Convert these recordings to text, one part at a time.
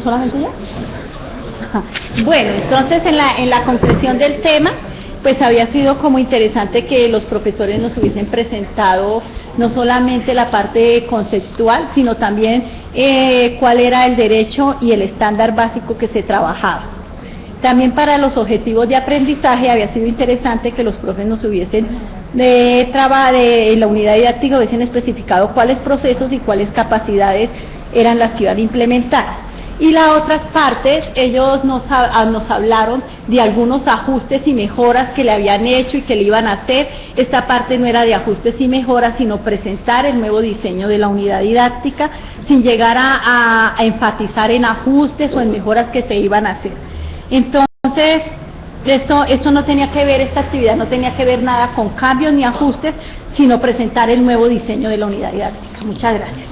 solamente ya? Ajá. Bueno, entonces en la concreción del tema, pues había sido como interesante que los profesores nos hubiesen presentado no solamente la parte conceptual, sino también cuál era el derecho y el estándar básico que se trabajaba. También para los objetivos de aprendizaje había sido interesante que los profes nos hubiesen en la unidad didáctica hubiesen especificado cuáles procesos y cuáles capacidades eran las que iban a implementar. Y las otras partes, ellos nos hablaron de algunos ajustes y mejoras que le habían hecho y que le iban a hacer. Esta parte no era de ajustes y mejoras, sino presentar el nuevo diseño de la unidad didáctica, sin llegar a enfatizar en ajustes o en mejoras que se iban a hacer. Entonces, eso no tenía que ver, esta actividad no tenía que ver nada con cambios ni ajustes, sino presentar el nuevo diseño de la unidad didáctica. Muchas gracias.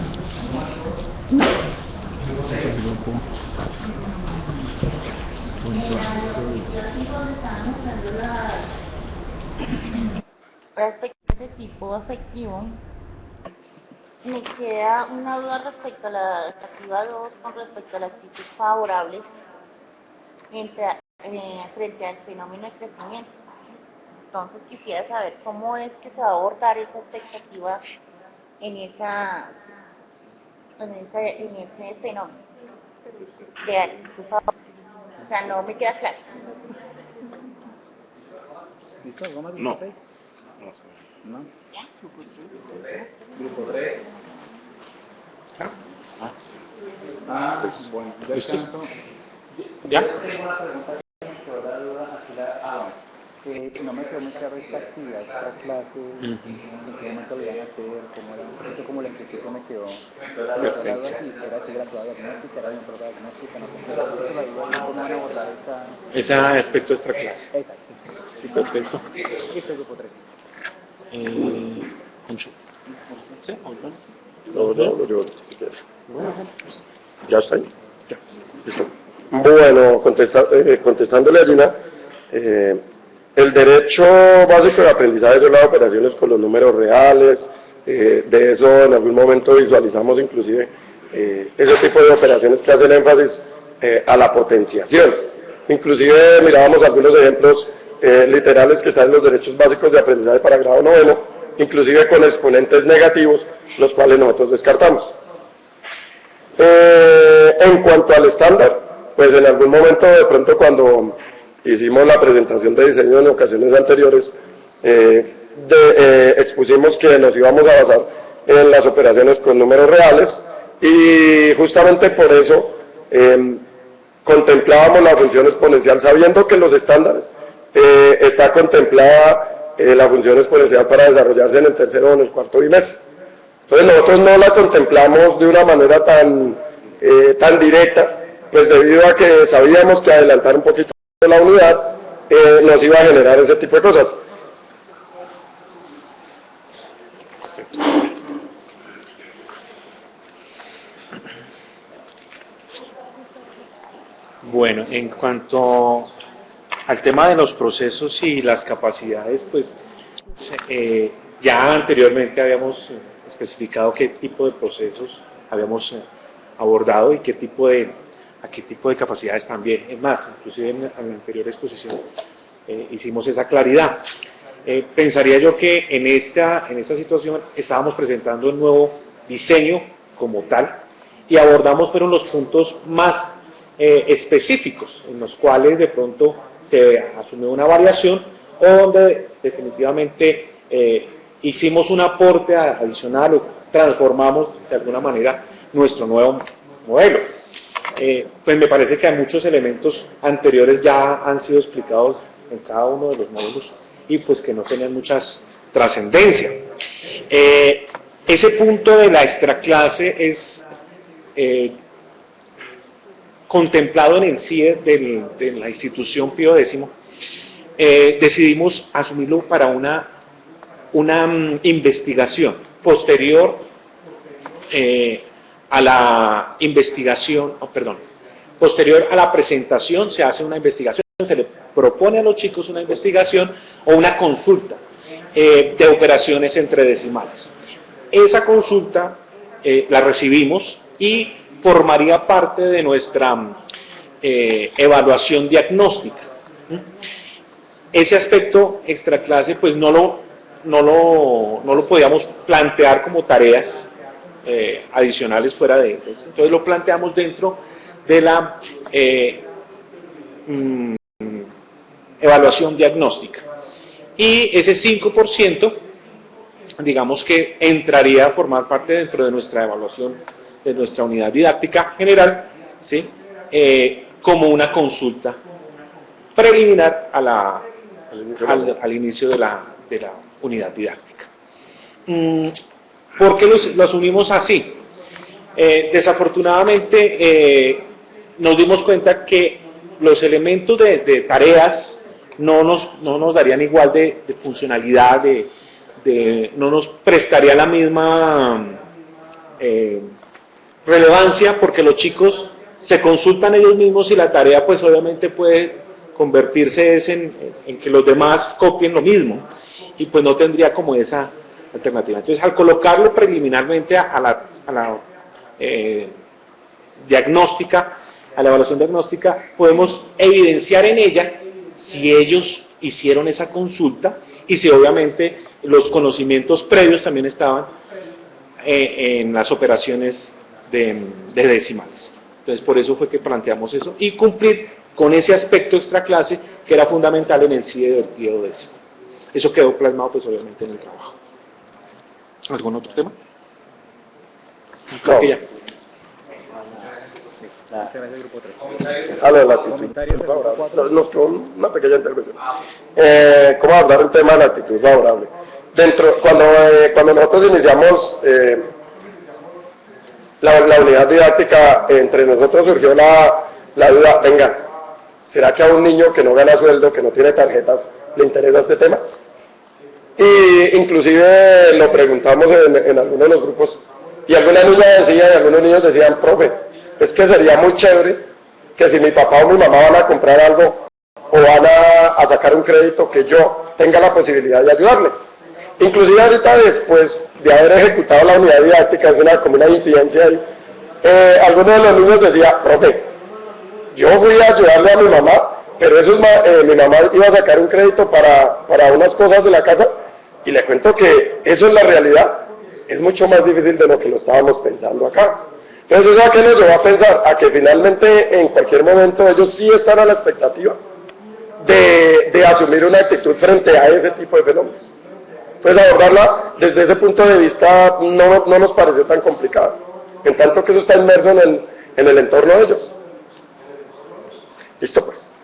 Respecto a ese tipo afectivo, me queda una duda respecto a la activa 2 con respecto a la actitud favorable frente al fenómeno de crecimiento. Entonces quisiera saber cómo es que se va a abordar esa expectativa en ese fenómeno de actitud favorable. O sea, no me queda claro. No. ¿No? ¿Ya? Grupo 3. Pues bueno, ya tanto. ¿Ya? Tengo una pregunta que me quedó la duda aquí. No me quedó muy claro esta actividad, esta clase, en qué momento lo iban a hacer, cómo la expliqué, me quedó la duda si era que era prueba diagnóstica, era una prueba diagnóstica, no sé, la duda cómo van a abordar ese aspecto extra clase. Exacto. Sí, perfecto. Este es grupo 3. Ancho. ¿Sí? Lo llevo si quieres. ¿Ya está ahí? Ya. Listo. Bueno, contestándole a Gina, el derecho básico de aprendizaje son las operaciones con los números reales, de eso en algún momento visualizamos inclusive ese tipo de operaciones que hacen énfasis a la potenciación. Inclusive mirábamos algunos ejemplos literales que están en los derechos básicos de aprendizaje para grado 9, inclusive con exponentes negativos, los cuales nosotros descartamos. En cuanto al estándar, pues en algún momento de pronto cuando hicimos la presentación de diseño en ocasiones anteriores, expusimos que nos íbamos a basar en las operaciones con números reales y justamente por eso contemplábamos la función exponencial, sabiendo que en los estándares está contemplada la función exponencial para desarrollarse en el tercero o en el cuarto bimestre. Entonces nosotros no la contemplamos de una manera tan directa, pues debido a que sabíamos que adelantar un poquito la unidad nos iba a generar ese tipo de cosas. Bueno, en cuanto al tema de los procesos y las capacidades, pues ya anteriormente habíamos especificado qué tipo de procesos habíamos abordado y a qué tipo de capacidades también. Es más, inclusive en la anterior exposición hicimos esa claridad. Pensaría yo que en esta situación estábamos presentando un nuevo diseño como tal y abordamos fueron los puntos más específicos en los cuales de pronto se asumió una variación o donde definitivamente hicimos un aporte adicional o transformamos de alguna manera nuestro nuevo modelo. Pues me parece que hay muchos elementos anteriores ya han sido explicados en cada uno de los módulos y pues que no tienen muchas trascendencia. Ese punto de la extraclase es contemplado en el CIE de la institución Pío X. Decidimos asumirlo para una investigación posterior a la investigación, posterior a la presentación se hace una investigación, se le propone a los chicos una investigación o una consulta de operaciones entre decimales. Esa consulta la recibimos y formaría parte de nuestra evaluación diagnóstica. Ese aspecto extraclase pues no lo podíamos plantear como tareas adicionales fuera de eso. Entonces lo planteamos dentro de la evaluación diagnóstica. Y ese 5%, digamos que entraría a formar parte dentro de nuestra evaluación, de nuestra unidad didáctica general, ¿sí? Como una consulta preliminar al inicio de la unidad didáctica. ¿Por qué los unimos así? Desafortunadamente nos dimos cuenta que los elementos de tareas no nos darían igual de funcionalidad, no nos prestaría la misma relevancia, porque los chicos se consultan ellos mismos y la tarea pues obviamente puede convertirse en que los demás copien lo mismo, y pues no tendría como esa alternativa. Entonces, al colocarlo preliminarmente a la diagnóstica, a la evaluación diagnóstica, podemos evidenciar en ella si ellos hicieron esa consulta y si obviamente los conocimientos previos también estaban en las operaciones de decimales. Entonces, por eso fue que planteamos eso y cumplir con ese aspecto extraclase que era fundamental en el CIE divertido décimo. Eso quedó plasmado pues obviamente en el trabajo. ¿Algún otro tema? Creo que ya. La actitud favorable. Nos quedó una pequeña intervención. ¿Cómo abordar el tema de la actitud favorable? Cuando nosotros iniciamos la unidad didáctica, entre nosotros surgió la duda, venga, ¿será que a un niño que no gana sueldo, que no tiene tarjetas, le interesa este tema? Y inclusive lo preguntamos en algunos de los grupos, y algunas niñas decían, y algunos niños decían, profe, es que sería muy chévere que si mi papá o mi mamá van a comprar algo o van a sacar un crédito, que yo tenga la posibilidad de ayudarle. Inclusive ahorita, después de haber ejecutado la unidad didáctica, es como una incidencia ahí, algunos de los niños decían, profe, yo fui a ayudarle a mi mamá, pero mi mamá iba a sacar un crédito para unas cosas de la casa, y le cuento que eso es la realidad, es mucho más difícil de lo que lo estábamos pensando acá. Entonces, ¿eso a qué nos llevó a pensar? A que finalmente, en cualquier momento, ellos sí están a la expectativa de asumir una actitud frente a ese tipo de fenómenos. Entonces, abordarla desde ese punto de vista no nos pareció tan complicado, en tanto que eso está inmerso en el entorno de ellos. Listo, pues.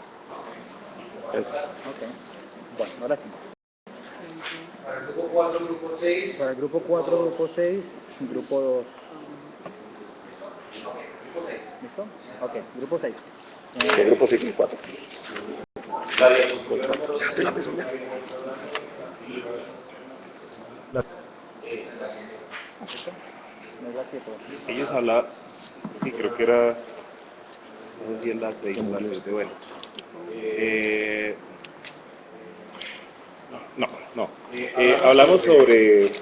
Ok. Bueno, ahora sí. Para el grupo 4, grupo 6. Para el grupo 4, grupo 6, grupo 2. ¿Listo? Ok, grupo 6. El grupo 6 y 4. Ellos hablaban, sí, creo que era, no sé si es la 6 o la 7, bueno. Hablamos sobre,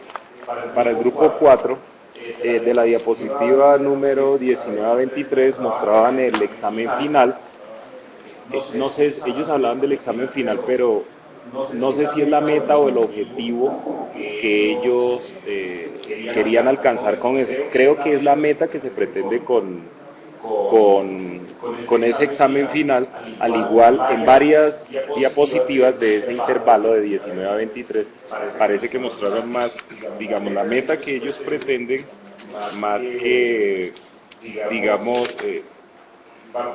para el grupo 4, de la diapositiva número 19 a 23, mostraban el examen final. No sé, ellos hablaban del examen final, pero no sé si es la meta o el objetivo que ellos querían alcanzar con eso. Creo que es la meta que se pretende con ese examen final, al igual en varias diapositivas de ese intervalo de 19 a 23, parece que mostraron más, digamos, la meta que ellos pretenden, más que, digamos,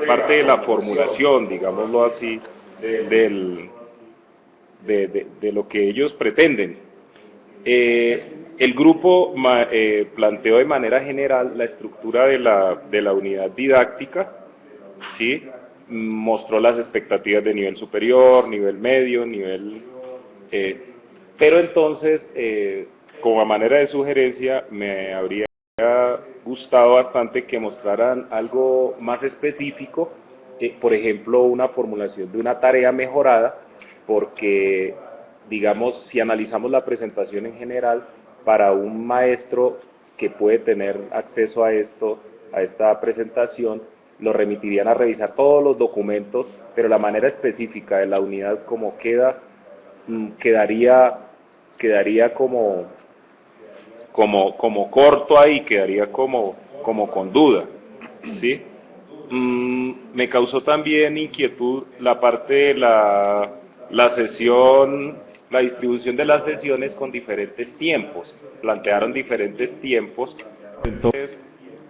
parte de la formulación, digámoslo así, de lo que ellos pretenden. El grupo planteó de manera general la estructura de la unidad didáctica, ¿sí? Mostró las expectativas de nivel superior, nivel medio, pero entonces, como a manera de sugerencia, me habría gustado bastante que mostraran algo más específico, por ejemplo, una formulación de una tarea mejorada, porque, digamos, si analizamos la presentación en general, para un maestro que puede tener acceso a esto, a esta presentación, lo remitirían a revisar todos los documentos, pero la manera específica de la unidad como quedaría como corto ahí, quedaría como con duda, ¿sí? Me causó también inquietud la parte de la sesión, la distribución de las sesiones con diferentes tiempos. Plantearon diferentes tiempos, entonces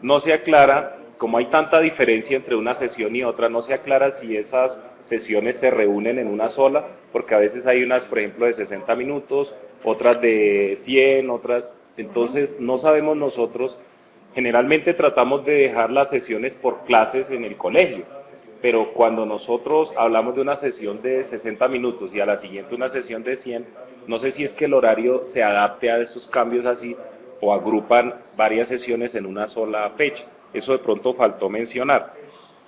no se aclara, como hay tanta diferencia entre una sesión y otra, no se aclara si esas sesiones se reúnen en una sola, porque a veces hay unas, por ejemplo, de 60 minutos, otras de 100, otras, entonces no sabemos nosotros. Generalmente tratamos de dejar las sesiones por clases en el colegio, pero cuando nosotros hablamos de una sesión de 60 minutos y a la siguiente una sesión de 100, no sé si es que el horario se adapte a esos cambios así o agrupan varias sesiones en una sola fecha. Eso de pronto faltó mencionar.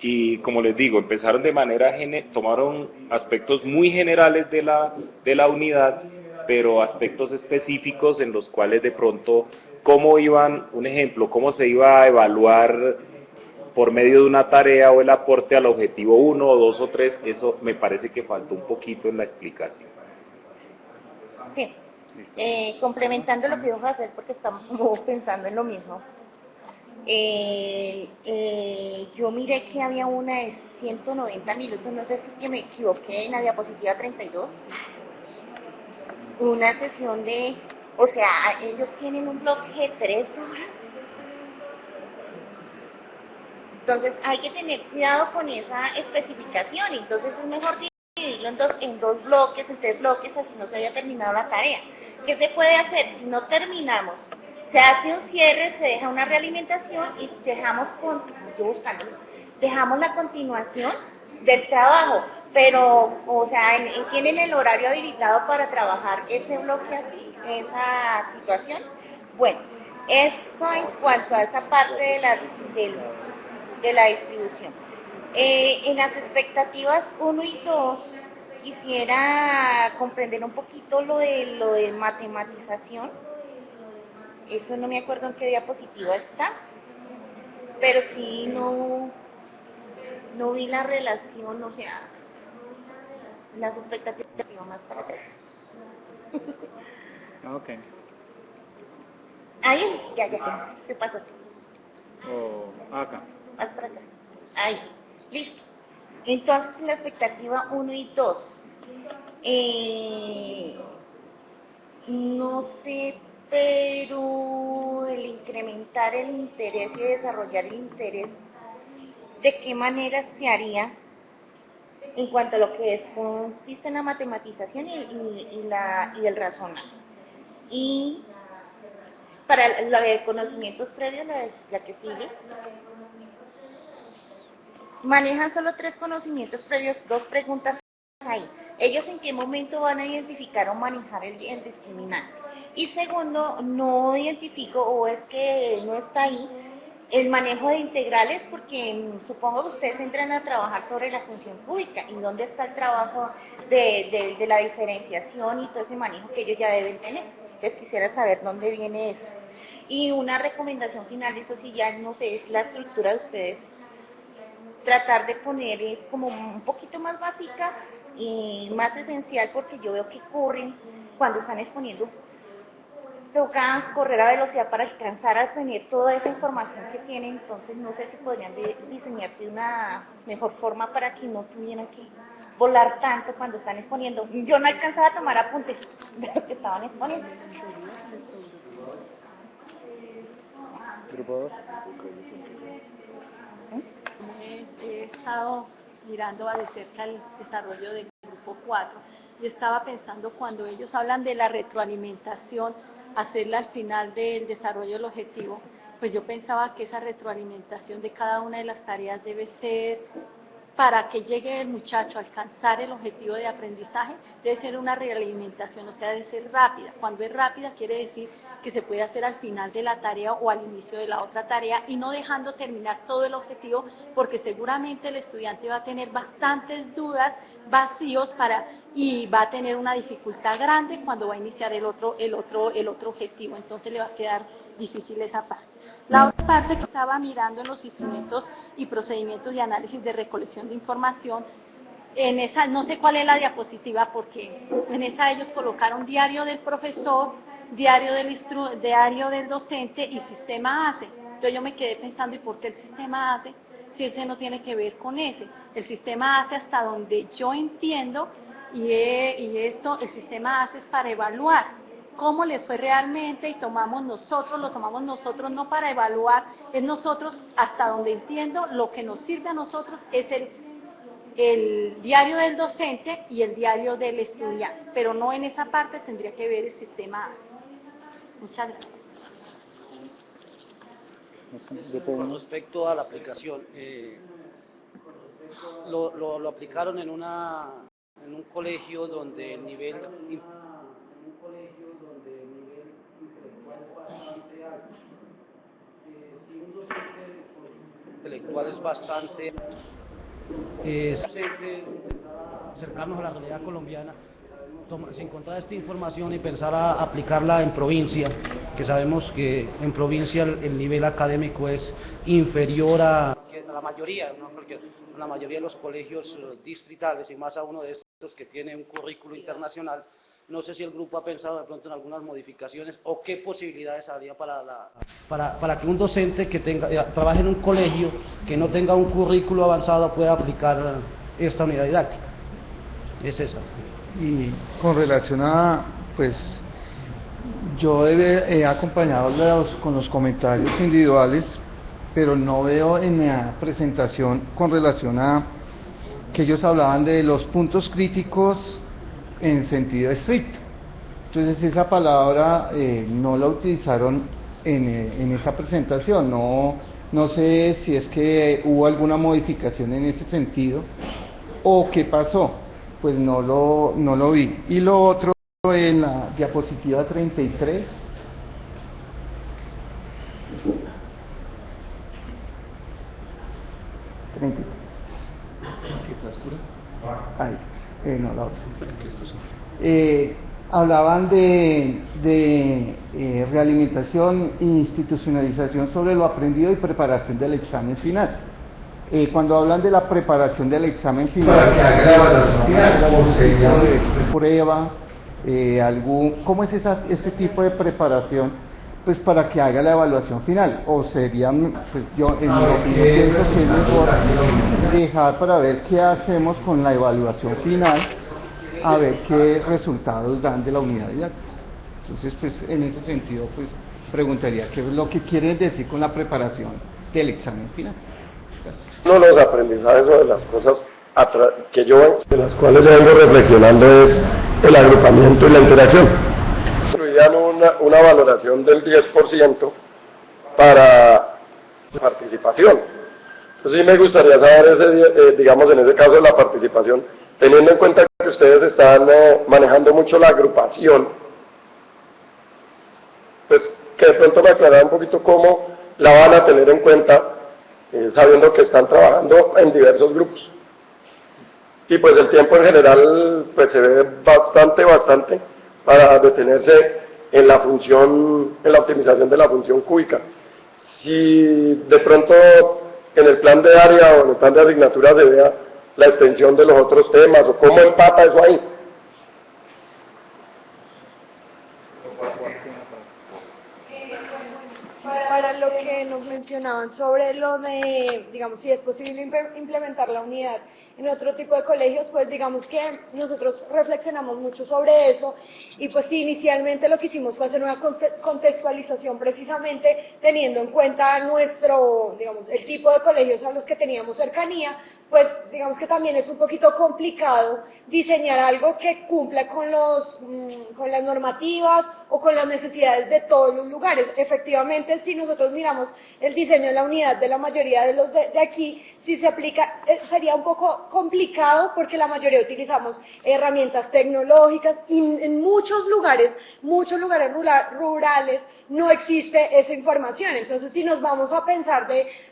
Y como les digo, empezaron de manera tomaron aspectos muy generales de la unidad, pero aspectos específicos en los cuales de pronto cómo un ejemplo, cómo se iba a evaluar por medio de una tarea o el aporte al objetivo 1 o 2 o 3, eso me parece que faltó un poquito en la explicación. Sí, complementando lo que íbamos a hacer porque estamos como pensando en lo mismo. Yo miré que había una de 190 minutos, no sé si que me equivoqué en la diapositiva 32. Una sesión de, o sea, ellos tienen un bloque de 3 horas. Entonces hay que tener cuidado con esa especificación, entonces es mejor dividirlo en dos bloques, en 3 bloques, así no se haya terminado la tarea. ¿Qué se puede hacer? Si no terminamos, se hace un cierre, se deja una realimentación y dejamos la continuación del trabajo, pero, o sea, tienen el horario habilitado para trabajar ese bloque así, esa situación. Bueno, eso en cuanto a esa parte de la distribución. En las expectativas 1 y 2, quisiera comprender un poquito lo de matematización. Eso no me acuerdo en qué diapositiva está, pero sí no vi la relación, o sea, las expectativas más para atrás. Ok. Ahí, ya, se pasó. Acá. Más para acá. Ahí, listo. Entonces, la expectativa 1 y 2. No sé, pero el incrementar el interés y desarrollar el interés, ¿de qué manera se haría en cuanto a lo que consiste en la matematización y el razonar? Y para la de conocimientos previos, la que sigue, manejan solo 3 conocimientos previos, 2 preguntas ahí. ¿Ellos en qué momento van a identificar o manejar el discriminante? Y segundo, no identifico, o es que no está ahí, el manejo de integrales, porque supongo que ustedes entran a trabajar sobre la función cúbica, y dónde está el trabajo de la diferenciación y todo ese manejo que ellos ya deben tener. Entonces quisiera saber dónde viene eso. Y una recomendación final, eso sí ya no sé, es la estructura de ustedes. Tratar de poner es como un poquito más básica y más esencial, porque yo veo que corren cuando están exponiendo. Toca correr a velocidad para alcanzar a tener toda esa información que tienen, entonces no sé si podrían diseñarse una mejor forma para que no tuvieran que volar tanto cuando están exponiendo. Yo no alcanzaba a tomar apuntes de lo que estaban exponiendo. Grupo 2. He estado mirando de cerca el desarrollo del grupo 4 y estaba pensando cuando ellos hablan de la retroalimentación, hacerla al final del desarrollo del objetivo, pues yo pensaba que esa retroalimentación de cada una de las tareas debe ser, para que llegue el muchacho a alcanzar el objetivo de aprendizaje, debe ser una realimentación, o sea, debe ser rápida. Cuando es rápida quiere decir que se puede hacer al final de la tarea o al inicio de la otra tarea y no dejando terminar todo el objetivo, porque seguramente el estudiante va a tener bastantes dudas, vacíos y va a tener una dificultad grande cuando va a iniciar el otro objetivo. Entonces le va a quedar difícil esa parte. La otra parte que estaba mirando en los instrumentos y procedimientos de análisis de recolección de información, en esa, no sé cuál es la diapositiva, porque en esa ellos colocaron diario del profesor, diario del docente y sistema ACE. Entonces yo me quedé pensando, ¿y por qué el sistema ACE? Si ese no tiene que ver con ese. El sistema ACE, hasta donde yo entiendo, y esto, el sistema ACE es para evaluar cómo les fue realmente y lo tomamos nosotros no para evaluar, es nosotros, hasta donde entiendo, lo que nos sirve a nosotros es el diario del docente y el diario del estudiante, pero no en esa parte tendría que ver el sistema ACE. Muchas gracias. Con respecto a la aplicación, lo aplicaron en un colegio donde el nivel intelectual es bastante cercanos a la realidad colombiana, se encontrar esta información y pensar a aplicarla en provincia, que sabemos que en provincia el nivel académico es inferior a la mayoría, ¿no? Porque la mayoría de los colegios distritales, y más a uno de estos que tiene un currículo internacional. No sé si el grupo ha pensado de pronto en algunas modificaciones o qué posibilidades habría para que un docente que trabaje en un colegio que no tenga un currículo avanzado pueda aplicar esta unidad didáctica. Es esa. Y con relación a, pues, yo he acompañado con los comentarios individuales, pero no veo en la presentación con relación a que ellos hablaban de los puntos críticos en sentido estricto. Entonces esa palabra no la utilizaron en esa presentación. No sé si es que hubo alguna modificación en ese sentido o qué pasó, pues no lo vi. Y lo otro, en la diapositiva 33, ¿está oscura? Ahí, no, la otra. Hablaban de realimentación e institucionalización sobre lo aprendido y preparación del examen final. Cuando hablan de la preparación del examen final, para que haga la evaluación final, ¿cómo sería de prueba? ¿Cómo es ese tipo de preparación? Pues para que haga la evaluación final, o serían, pues yo en mi opinión pienso que es mejor dejar para ver qué hacemos con la evaluación final, a ver qué resultados dan de la unidad didáctica. Entonces, pues en ese sentido, pues preguntaría qué es lo que quieren decir con la preparación del examen final. Gracias. Uno de los aprendizajes o de las cosas de las cuales yo vengo reflexionando es el agrupamiento y la interacción. Incluían una valoración del 10% para participación. Entonces sí me gustaría saber, digamos en ese caso de la participación, teniendo en cuenta que ustedes están manejando mucho la agrupación, pues que de pronto me aclarara un poquito cómo la van a tener en cuenta, sabiendo que están trabajando en diversos grupos. Y pues el tiempo en general pues se ve bastante para detenerse en la optimización de la función cúbica. Si de pronto en el plan de área o en el plan de asignatura se vea la extensión de los otros temas o cómo empata eso ahí. Para lo que nos mencionaban sobre lo de, digamos, si es posible implementar la unidad en otro tipo de colegios, pues digamos que nosotros reflexionamos mucho sobre eso y pues inicialmente lo que hicimos fue hacer una contextualización precisamente teniendo en cuenta el tipo de colegios a los que teníamos cercanía, pues digamos que también es un poquito complicado diseñar algo que cumpla con las normativas o con las necesidades de todos los lugares. Efectivamente, si nosotros miramos el diseño de la unidad de la mayoría de los de aquí, si se aplica, sería un poco complicado porque la mayoría utilizamos herramientas tecnológicas y en muchos lugares rurales no existe esa información. Entonces, si nos vamos a pensar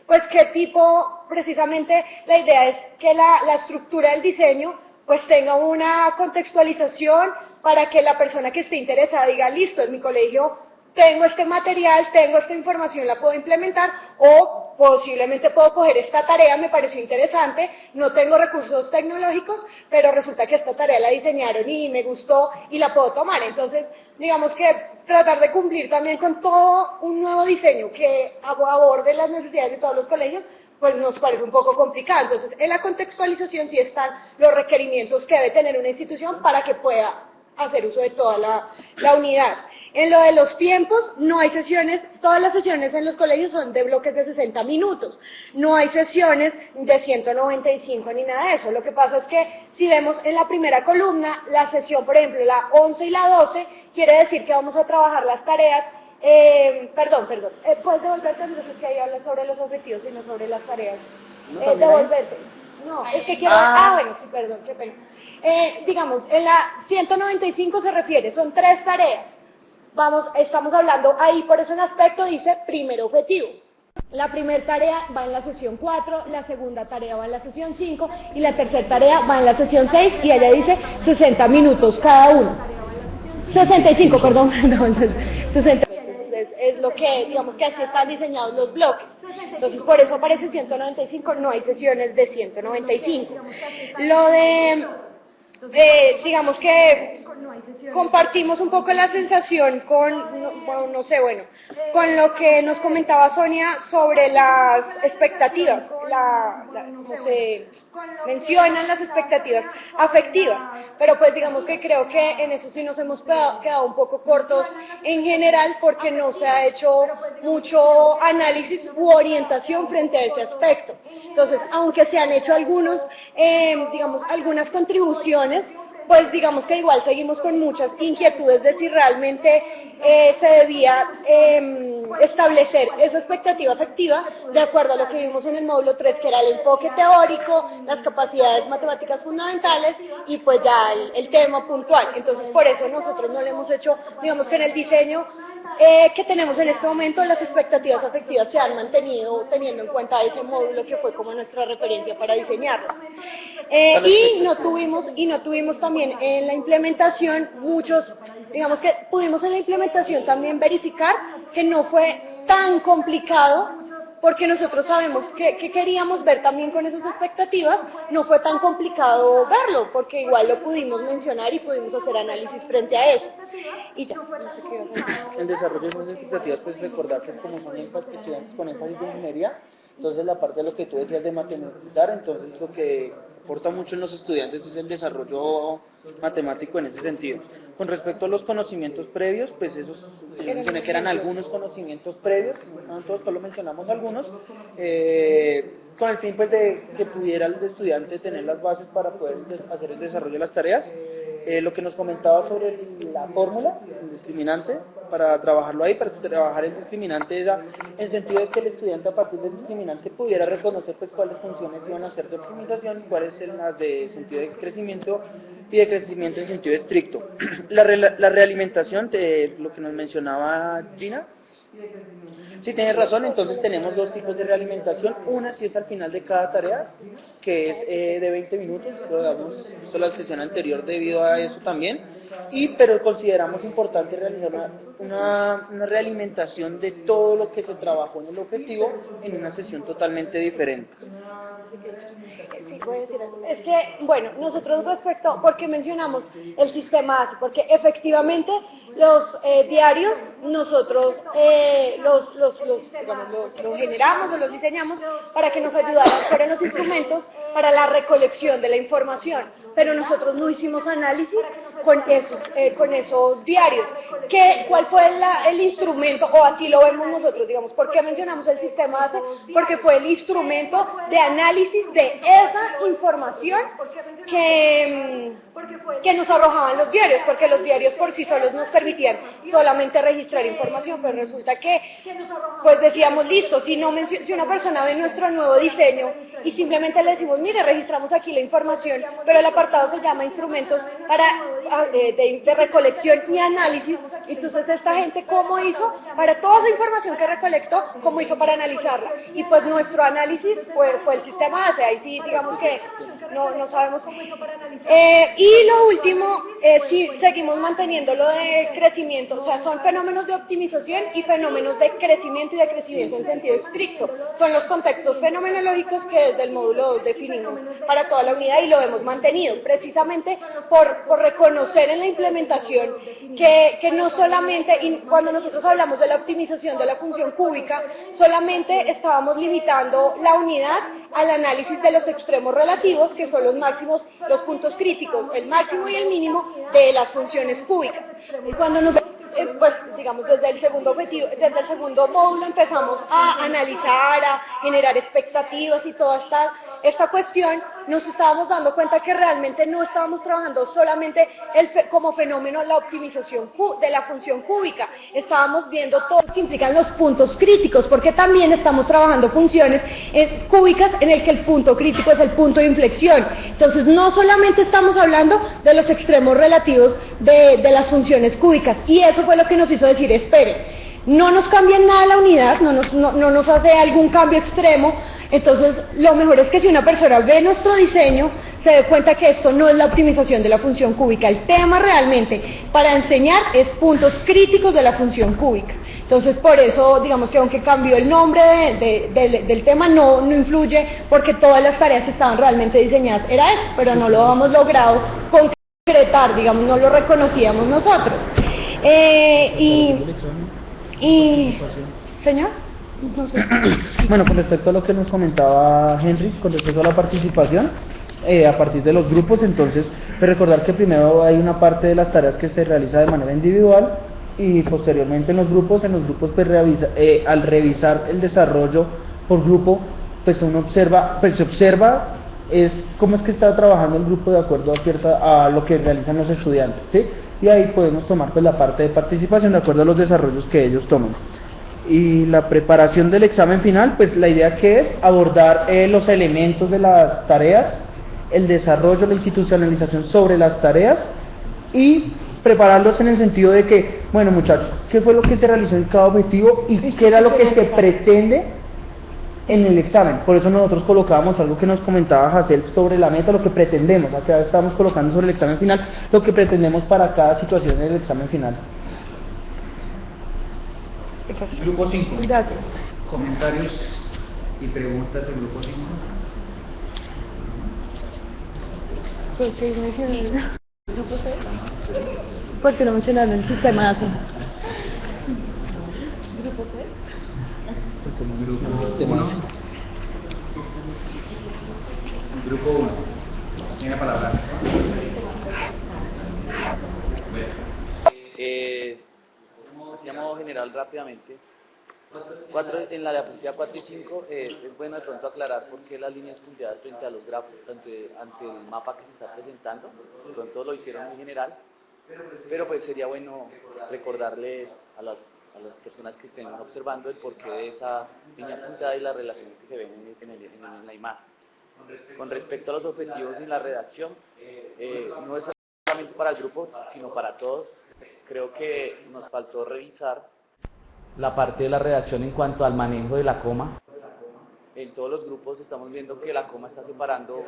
pues qué tipo, precisamente la idea es que la estructura del diseño pues tenga una contextualización para que la persona que esté interesada diga, listo, en mi colegio tengo este material, tengo esta información, la puedo implementar, o posiblemente puedo coger esta tarea, me pareció interesante, no tengo recursos tecnológicos, pero resulta que esta tarea la diseñaron y me gustó y la puedo tomar. Entonces, digamos que tratar de cumplir también con todo un nuevo diseño que aborde las necesidades de todos los colegios, pues nos parece un poco complicado. Entonces, en la contextualización sí están los requerimientos que debe tener una institución para que pueda hacer uso de toda la unidad. En lo de los tiempos, no hay sesiones, todas las sesiones en los colegios son de bloques de 60 minutos, no hay sesiones de 195 ni nada de eso. Lo que pasa es que si vemos en la primera columna, la sesión, por ejemplo, la 11 y la 12, quiere decir que vamos a trabajar las tareas. ¿Puedes devolverte? Entonces que ahí habla sobre los objetivos y no sobre las tareas. Devolverte. No, es que quiero... bueno, sí, perdón, qué pena. Digamos, en la 195 se refiere, son 3 tareas. Estamos hablando ahí, por eso en aspecto dice primer objetivo. La primera tarea va en la sesión 4, la segunda tarea va en la sesión 5 y la tercera tarea va en la sesión 6 y ella dice 60 minutos cada uno. 65, perdón, 60. Es lo que, digamos que así están diseñados los bloques. Entonces, por eso aparece 195, no hay sesiones de 195. Lo de, digamos que compartimos un poco la sensación con lo que nos comentaba Sonia sobre las expectativas, como se mencionan las expectativas afectivas, pero pues digamos que creo que en eso sí nos hemos quedado un poco cortos en general porque no se ha hecho mucho análisis u orientación frente a ese aspecto. Entonces, aunque se han hecho algunas contribuciones, pues digamos que igual seguimos con muchas inquietudes de si realmente se debía establecer esa expectativa afectiva de acuerdo a lo que vimos en el módulo 3, que era el enfoque teórico, las capacidades matemáticas fundamentales y pues ya el tema puntual. Entonces por eso nosotros no le hemos hecho, digamos que en el diseño que tenemos en este momento, las expectativas afectivas se han mantenido teniendo en cuenta ese módulo que fue como nuestra referencia para diseñarlo. Y no tuvimos también en la implementación digamos que pudimos en la implementación también verificar que no fue tan complicado, porque nosotros sabemos que queríamos ver también con esas expectativas, no fue tan complicado verlo, porque igual lo pudimos mencionar y pudimos hacer análisis frente a eso. Y ya, no sé qué iba a decir. El desarrollo de esas expectativas, pues recordar que como son estudiantes con énfasis de ingeniería, entonces la parte de lo que tú decías de matematizar, entonces lo que aporta mucho en los estudiantes es el desarrollo matemático en ese sentido. Con respecto a los conocimientos previos, pues esos, yo mencioné que eran algunos conocimientos previos, no todos, solo mencionamos algunos, con el fin pues de que pudiera el estudiante tener las bases para poder hacer el desarrollo de las tareas. Lo que nos comentaba sobre la fórmula, el discriminante, para trabajarlo ahí, para trabajar el discriminante era en el sentido de que el estudiante a partir del discriminante pudiera reconocer pues cuáles funciones iban a ser de optimización y cuáles eran las de sentido de crecimiento y de crecimiento en sentido estricto. La realimentación de lo que nos mencionaba Gina, sí, tienes razón, entonces tenemos 2 tipos de realimentación. Una si es al final de cada tarea, que es de 20 minutos, lo damos visto la sesión anterior debido a eso también, pero consideramos importante realizar una realimentación de todo lo que se trabajó en el objetivo en una sesión totalmente diferente. Sí, voy a decir algo. Es que, bueno, nosotros porque mencionamos el sistema ACE, porque efectivamente los diarios nosotros los generamos o los diseñamos para que nos ayudaran, fueran los instrumentos para la recolección de la información, pero nosotros no hicimos análisis con esos diarios. ¿Cuál fue el instrumento? O aquí lo vemos nosotros, digamos, ¿por qué mencionamos el sistema ACE? Porque fue el instrumento de análisis de esa información que nos arrojaban los diarios, porque los diarios por sí solos nos permitían solamente registrar información, pero resulta que, pues decíamos, listo, si una persona ve nuestro nuevo diseño y simplemente le decimos, mire, registramos aquí la información, pero el apartado se llama instrumentos de recolección y análisis, entonces esta gente, ¿cómo hizo? Para toda esa información que recolectó, ¿cómo hizo para analizarla? Y pues nuestro análisis fue el sistema ACE, ahí sí digamos que no sabemos. Y Y lo último es si seguimos manteniendo lo de crecimiento, o sea, son fenómenos de optimización y fenómenos de crecimiento y de crecimiento en sentido estricto. Son los contextos fenomenológicos que desde el módulo 2 definimos para toda la unidad y lo hemos mantenido, precisamente por reconocer en la implementación que no solamente, cuando nosotros hablamos de la optimización de la función cúbica, solamente estábamos limitando la unidad al análisis de los extremos relativos, que son los máximos, los puntos críticos, el máximo y el mínimo de las funciones cúbicas. Y cuando nos pues digamos desde el segundo objetivo, desde el segundo módulo empezamos a analizar, a generar expectativas y toda esta cuestión, nos estábamos dando cuenta que realmente no estábamos trabajando solamente como fenómeno la optimización de la función cúbica, estábamos viendo todo lo que implican los puntos críticos, porque también estamos trabajando funciones cúbicas en el que el punto crítico es el punto de inflexión. Entonces no solamente estamos hablando de los extremos relativos de las funciones cúbicas, y eso fue lo que nos hizo decir, espere, no nos cambia nada la unidad, no nos hace algún cambio extremo. Entonces, lo mejor es que si una persona ve nuestro diseño, se dé cuenta que esto no es la optimización de la función cúbica. El tema realmente para enseñar es puntos críticos de la función cúbica. Entonces, por eso, digamos que aunque cambió el nombre del tema, no influye, porque todas las tareas estaban realmente diseñadas. Era eso, pero no lo hemos logrado concretar, digamos, no lo reconocíamos nosotros. ¿Señor? No sé. Bueno, con respecto a lo que nos comentaba Henry, con respecto a la participación, a partir de los grupos, entonces, recordar que primero hay una parte de las tareas que se realiza de manera individual y posteriormente en los grupos pues al revisar el desarrollo por grupo, pues se observa es cómo es que está trabajando el grupo de acuerdo a lo que realizan los estudiantes, ¿sí? Y ahí podemos tomar pues la parte de participación de acuerdo a los desarrollos que ellos toman. Y la preparación del examen final, pues la idea que es abordar los elementos de las tareas, el desarrollo, la institucionalización sobre las tareas y prepararlos en el sentido de que, bueno muchachos, ¿qué fue lo que se realizó en cada objetivo y qué era lo que se pretende en el examen? Por eso nosotros colocábamos algo que nos comentaba Hazel sobre la meta, lo que pretendemos. Acá estamos colocando sobre el examen final lo que pretendemos para cada situación en el examen final. Grupo 5. Gracias. Comentarios y preguntas en grupo 5. ¿Por qué mencionaron? ¿Por qué no mencionaron el sistema ASE? ¿Grupo qué? Grupo 1. Tiene la palabra. Hacíamos general rápidamente. En la diapositiva 4 y 5 es bueno de pronto aclarar por qué las líneas punteadas frente a los grafos, ante el mapa que se está presentando. De pronto lo hicieron muy general, pero pues sería bueno recordarles a las personas que estén observando el porqué de esa línea punteada y la relación que se ven en la imagen. Con respecto a los objetivos en la redacción, no es solamente para el grupo, sino para todos. Creo que nos faltó revisar la parte de la redacción en cuanto al manejo de la coma. En todos los grupos estamos viendo que la coma está separando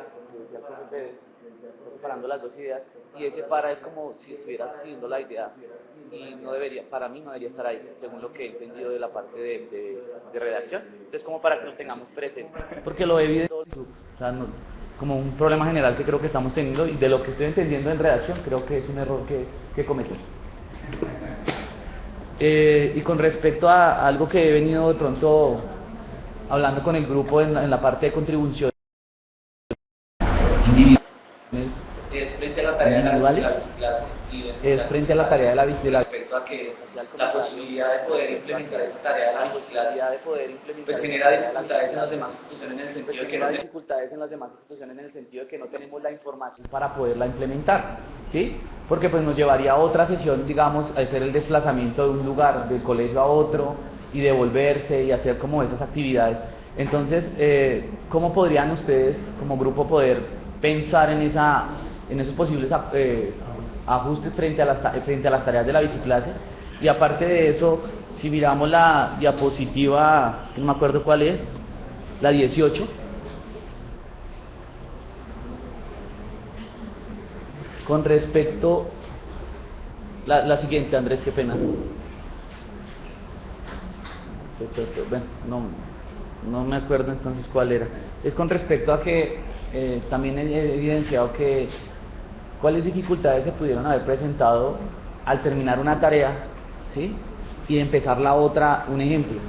las dos ideas, y ese para es como si estuviera siguiendo la idea, y no debería, para mí no debería estar ahí, según lo que he entendido de la parte de redacción. Entonces, como para que lo tengamos presente, porque lo he visto en todo el grupo, o sea, como un problema general que creo que estamos teniendo, y de lo que estoy entendiendo en redacción, creo que es un error que cometemos. Y con respecto a algo que he venido de pronto hablando con el grupo en la parte de contribución, es frente a la tarea de la biciclase y es frente a la tarea de la biciclase, respecto a que la posibilidad de poder implementar esa tarea de la biciclase pues genera dificultades en las demás instituciones en el sentido de que no tenemos la información para poderla implementar, ¿sí? Porque pues nos llevaría a otra sesión, digamos, a hacer el desplazamiento de un lugar del colegio a otro y devolverse y hacer como esas actividades. Entonces, ¿cómo podrían ustedes como grupo poder pensar en esos posibles ajustes frente a las tareas de la biciclase? Y aparte de eso, si miramos la diapositiva, es que no me acuerdo cuál es, la 18, Con respecto, la siguiente, Andrés, qué pena. Bueno, no me acuerdo entonces cuál era. Es con respecto a que también he evidenciado que cuáles dificultades se pudieron haber presentado al terminar una tarea, ¿sí? Y empezar la otra. Un ejemplo,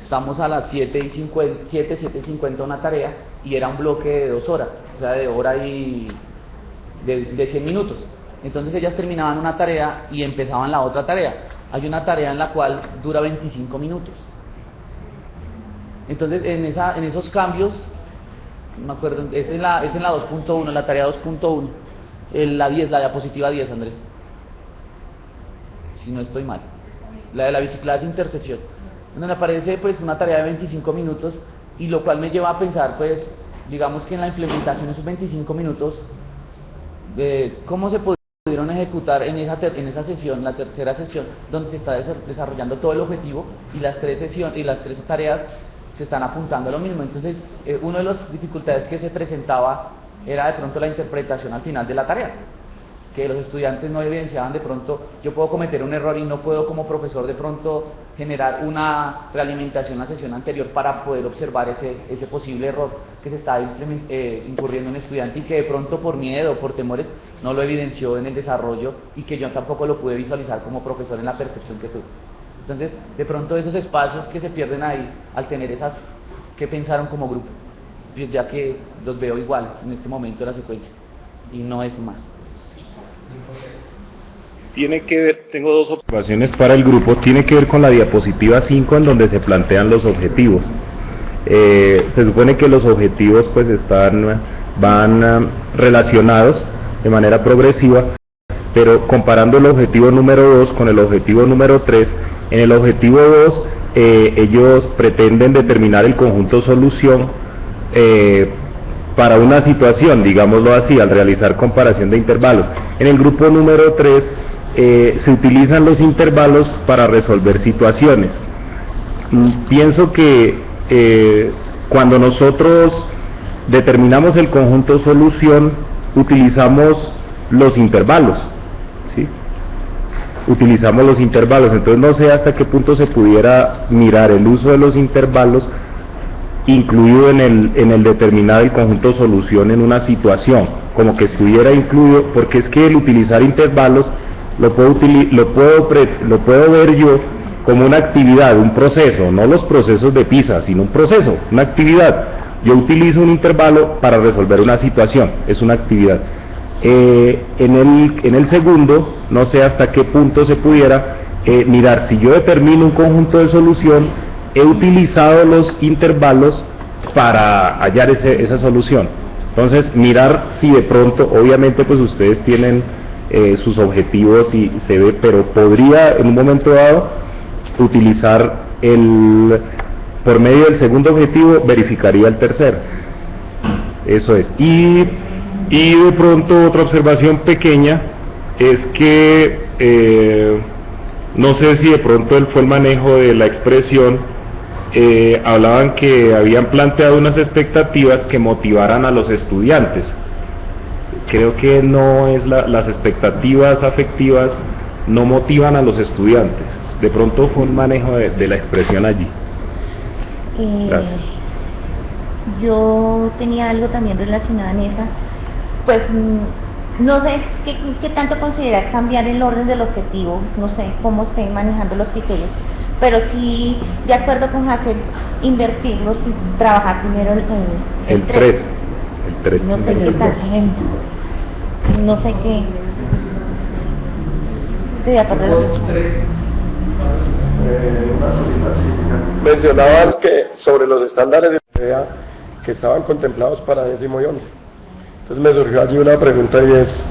estamos a las 7:50 una tarea y era un bloque de 2 horas, o sea, de hora y de 100 minutos. Entonces ellas terminaban una tarea y empezaban la otra tarea. Hay una tarea en la cual dura 25 minutos. Entonces en esos cambios, no me acuerdo, es en la 2.1, la tarea 2.1, la diapositiva 10, Andrés, si no estoy mal, la de la bicicleta sin intersección, donde aparece pues una tarea de 25 minutos, y lo cual me lleva a pensar, pues, digamos que en la implementación de esos 25 minutos, cómo se pudieron ejecutar en esa sesión, la tercera sesión, donde se está desarrollando todo el objetivo, y las 3 tareas se están apuntando a lo mismo. Entonces, una de las dificultades que se presentaba era de pronto la interpretación al final de la tarea, que los estudiantes no evidenciaban. De pronto yo puedo cometer un error y no puedo como profesor de pronto generar una realimentación en la sesión anterior para poder observar ese posible error que se está incurriendo en un estudiante, y que de pronto por miedo o por temores no lo evidenció en el desarrollo, y que yo tampoco lo pude visualizar como profesor en la percepción que tuve. Entonces, de pronto esos espacios que se pierden ahí al tener esas que pensaron como grupo, pues ya que los veo iguales en este momento de la secuencia, y no es más. Tiene que ver, tengo 2 observaciones para el grupo. Tiene que ver con la diapositiva 5, en donde se plantean los objetivos. Se supone que los objetivos pues van relacionados de manera progresiva, pero comparando el objetivo número 2 con el objetivo número 3, en el objetivo 2 ellos pretenden determinar el conjunto solución para una situación, digámoslo así, al realizar comparación de intervalos. En el grupo número 3 se utilizan los intervalos para resolver situaciones. Pienso que cuando nosotros determinamos el conjunto solución, utilizamos los intervalos, ¿sí? Utilizamos los intervalos. Entonces no sé hasta qué punto se pudiera mirar el uso de los intervalos incluido en el determinar el conjunto solución en una situación, como que estuviera incluido, porque es que el utilizar intervalos lo puedo ver yo como una actividad, un proceso, no los procesos de PISA, sino un proceso, una actividad. Yo utilizo un intervalo para resolver una situación, es una actividad. En el segundo, no sé hasta qué punto se pudiera mirar, si yo determino un conjunto de solución, he utilizado los intervalos para hallar esa solución. Entonces, mirar si de pronto, obviamente pues ustedes tienen sus objetivos y se ve, pero podría en un momento dado utilizar por medio del segundo objetivo, verificaría el tercero. Eso es. Y de pronto otra observación pequeña es que no sé si de pronto fue el manejo de la expresión. Hablaban que habían planteado unas expectativas que motivaran a los estudiantes. Creo que no es las expectativas afectivas no motivan a los estudiantes. De pronto fue un manejo de la expresión allí. Gracias. Yo tenía algo también relacionado en esa, pues no sé qué tanto considerar cambiar el orden del objetivo, no sé cómo estén manejando los criterios, pero sí, de acuerdo con Hazel, invertirlos y trabajar primero el 3. El 3. No sé exactamente. No sé qué. Mencionaban que sobre los estándares de IDEA que estaban contemplados para 10º y 11. Entonces me surgió allí una pregunta, y es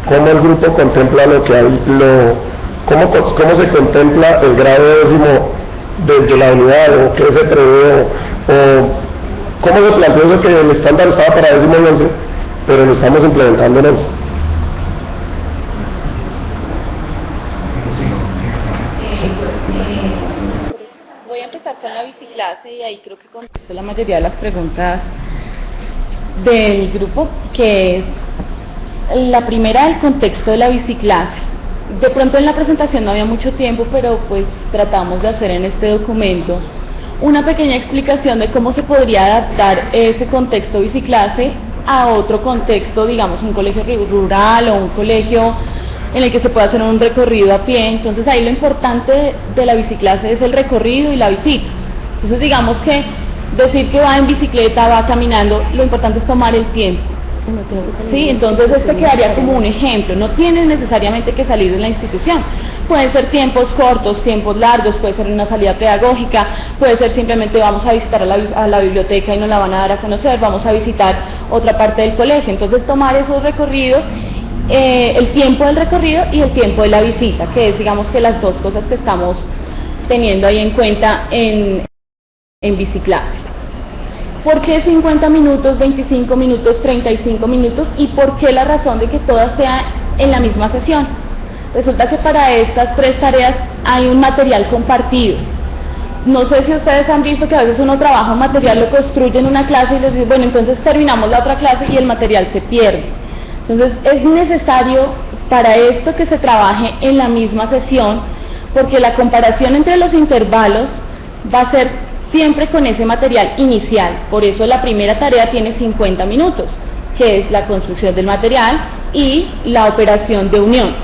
¿cómo el grupo contempla lo que hay, cómo se contempla el grado de 10º desde la unidad, o qué se prevé, o cómo se planteó eso, que el estándar estaba para 10º y 11, pero lo estamos implementando en 11? Voy a empezar con la biciclase, y ahí creo que contesto la mayoría de las preguntas del grupo, que es La primera, el contexto de la biciclase. De pronto en la presentación no había mucho tiempo, pero pues tratamos de hacer en este documento una pequeña explicación de cómo se podría adaptar ese contexto biciclase a otro contexto, digamos un colegio rural o un colegio en el que se pueda hacer un recorrido a pie. Entonces ahí lo importante de la biciclase es el recorrido y la visita. Entonces digamos que decir que va en bicicleta, va caminando, lo importante es tomar el tiempo. Sí, entonces este quedaría como un ejemplo. No tienes necesariamente que salir de la institución. Pueden ser tiempos cortos, tiempos largos, puede ser una salida pedagógica, puede ser simplemente vamos a visitar a la biblioteca y nos la van a dar a conocer, vamos a visitar otra parte del colegio. Entonces tomar esos recorridos, el tiempo del recorrido y el tiempo de la visita, que es digamos que las dos cosas que estamos teniendo ahí en cuenta en biciclase. ¿Por qué 50 minutos, 25 minutos, 35 minutos? ¿Y por qué la razón de que todas sean en la misma sesión? Resulta que para estas 3 tareas hay un material compartido. No sé si ustedes han visto que a veces uno trabaja un material, lo construye en una clase y les dice, bueno, entonces terminamos la otra clase y el material se pierde. Entonces es necesario para esto que se trabaje en la misma sesión, porque la comparación entre los intervalos va a ser siempre con ese material inicial. Por eso la primera tarea tiene 50 minutos, que es la construcción del material y la operación de unión.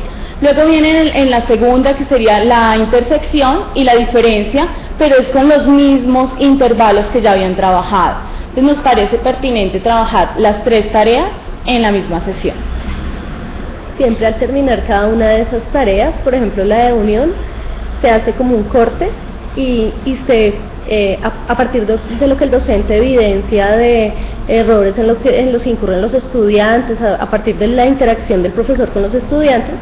Luego viene en la segunda, que sería la intersección y la diferencia, pero es con los mismos intervalos que ya habían trabajado. Entonces nos parece pertinente trabajar las 3 tareas en la misma sesión. Siempre al terminar cada una de esas tareas, por ejemplo la de unión, se hace como un corte y se a partir de lo que el docente evidencia de errores en los que incurren los estudiantes, a partir de la interacción del profesor con los estudiantes,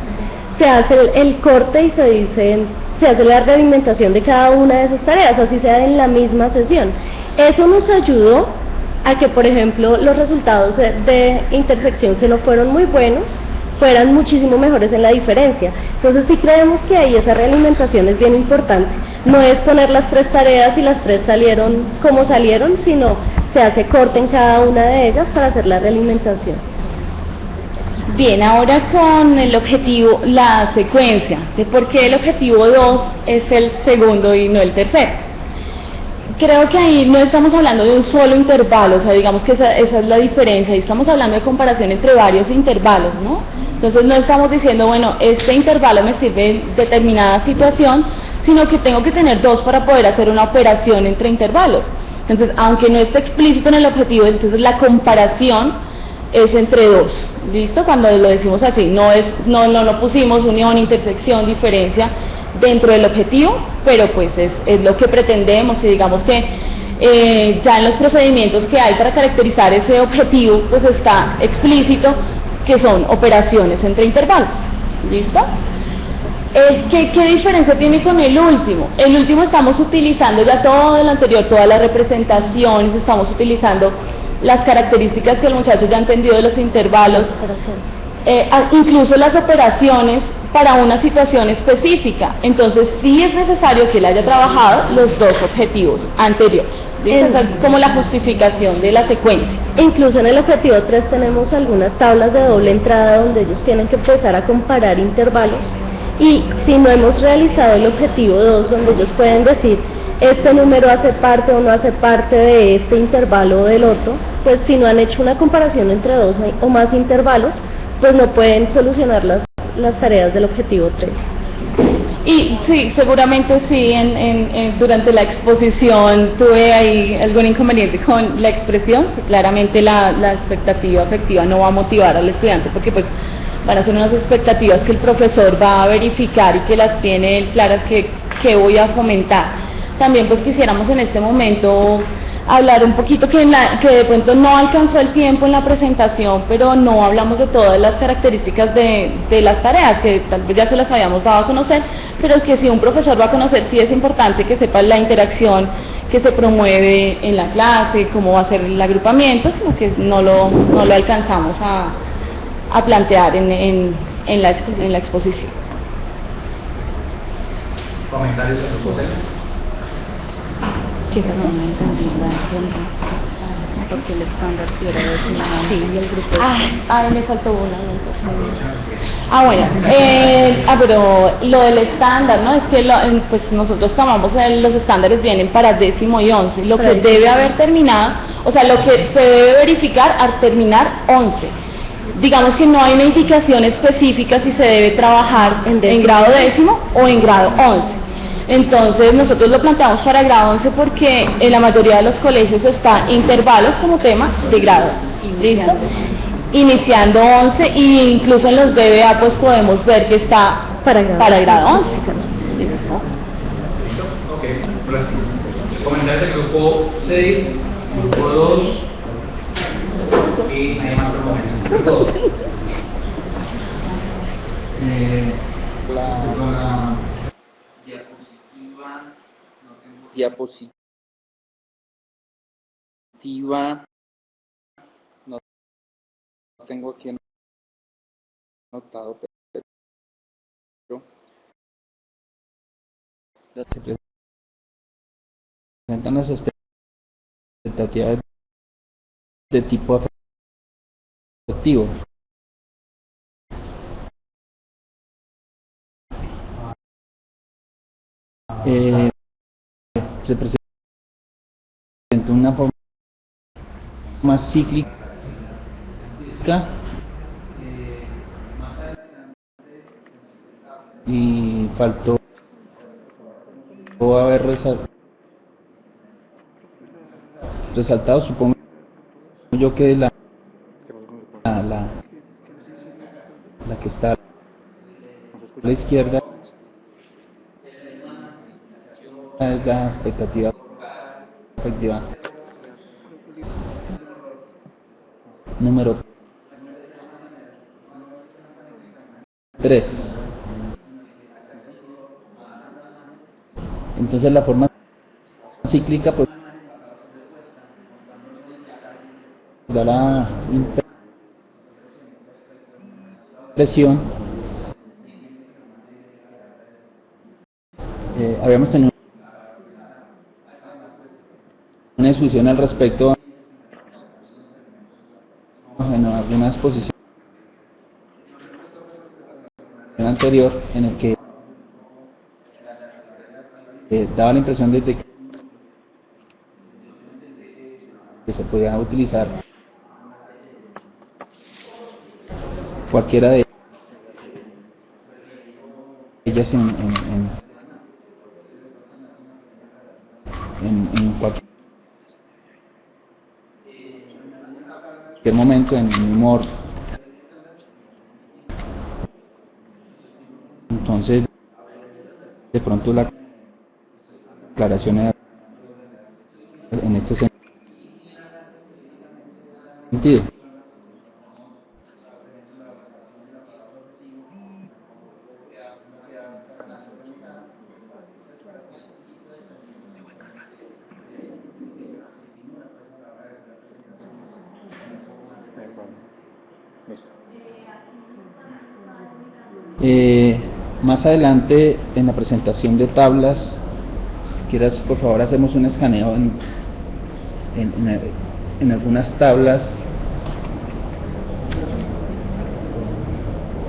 se hace el corte y se hace la realimentación de cada una de esas tareas, así sea en la misma sesión. Eso nos ayudó a que, por ejemplo, los resultados de intersección que no fueron muy buenos, fueran muchísimo mejores en la diferencia. Entonces sí creemos que ahí esa realimentación es bien importante. No es poner las 3 tareas y las 3 salieron como salieron, sino se hace corte en cada una de ellas para hacer la realimentación. Bien, ahora con el objetivo, la secuencia, de por qué el objetivo 2 es el segundo y no el tercero. Creo que ahí no estamos hablando de un solo intervalo, o sea, digamos que esa es la diferencia, y estamos hablando de comparación entre varios intervalos, ¿no? Entonces no estamos diciendo, bueno, este intervalo me sirve en determinada situación, sino que tengo que tener 2 para poder hacer una operación entre intervalos. Entonces, aunque no esté explícito en el objetivo, entonces la comparación es entre 2, ¿listo? Cuando lo decimos así, no pusimos unión, intersección, diferencia dentro del objetivo, pero pues es lo que pretendemos, y digamos que ya en los procedimientos que hay para caracterizar ese objetivo, pues está explícito que son operaciones entre intervalos, ¿listo? ¿Qué diferencia tiene con el último? El último estamos utilizando ya todo lo anterior, todas las representaciones, estamos utilizando las características que el muchacho ya ha entendido de los intervalos, incluso las operaciones para una situación específica. Entonces sí es necesario que él haya trabajado los 2 objetivos anteriores. Esa es como la justificación de la secuencia. Incluso en el objetivo 3 tenemos algunas tablas de doble entrada donde ellos tienen que empezar a comparar intervalos, y si no hemos realizado el objetivo 2, donde ellos pueden decir este número hace parte o no hace parte de este intervalo o del otro, pues si no han hecho una comparación entre 2 o más intervalos, pues no pueden solucionar las tareas del objetivo 3. Y sí, seguramente sí, durante la exposición tuve ahí algún inconveniente con la expresión. Claramente la expectativa afectiva no va a motivar al estudiante, porque pues van a ser unas expectativas que el profesor va a verificar y que las tiene él claras que voy a fomentar. También pues quisiéramos en este momento hablar un poquito que de pronto no alcanzó el tiempo en la presentación, pero no hablamos de todas las características de las tareas, que tal vez ya se las habíamos dado a conocer, pero que si un profesor va a conocer, sí es importante que sepa la interacción que se promueve en la clase, cómo va a ser el agrupamiento, sino que no lo alcanzamos a plantear en la exposición. ¿Comentarios de los porque el estándar sí era décimo. Sí, y el grupo. Me faltó una. Bueno, pero lo del estándar, ¿no? Es que pues nosotros tomamos, los estándares vienen para décimo y 11, lo que debe haber terminado, o sea, lo que se debe verificar al terminar 11. Digamos que no hay una indicación específica si se debe trabajar en grado décimo o en grado 11. Entonces nosotros lo planteamos para grado 11 porque en la mayoría de los colegios está intervalos como tema de grado. ¿Listo? Iniciando 11 e incluso en los DBA pues podemos ver que está para grado 11. ¿Listo? Ok, gracias. Comentarios del grupo 6, grupo 2 y hay más proponentes. Grupo 2. La diapositiva no tengo aquí anotado, pero se presentan las expectativas de tipo afectivo. Se presenta una forma más cíclica y faltó haber resaltado, supongo yo, que la que está a la izquierda es la expectativa afectiva número 3. Entonces la forma cíclica pues da la impresión. Habíamos tenido una discusión al respecto en alguna exposición anterior en el que daba la impresión de que se podía utilizar cualquiera de ellas en cualquier momento, en humor. Entonces de pronto la aclaración en este sentido. Más adelante en la presentación de tablas, si quieres por favor hacemos un escaneo en algunas tablas.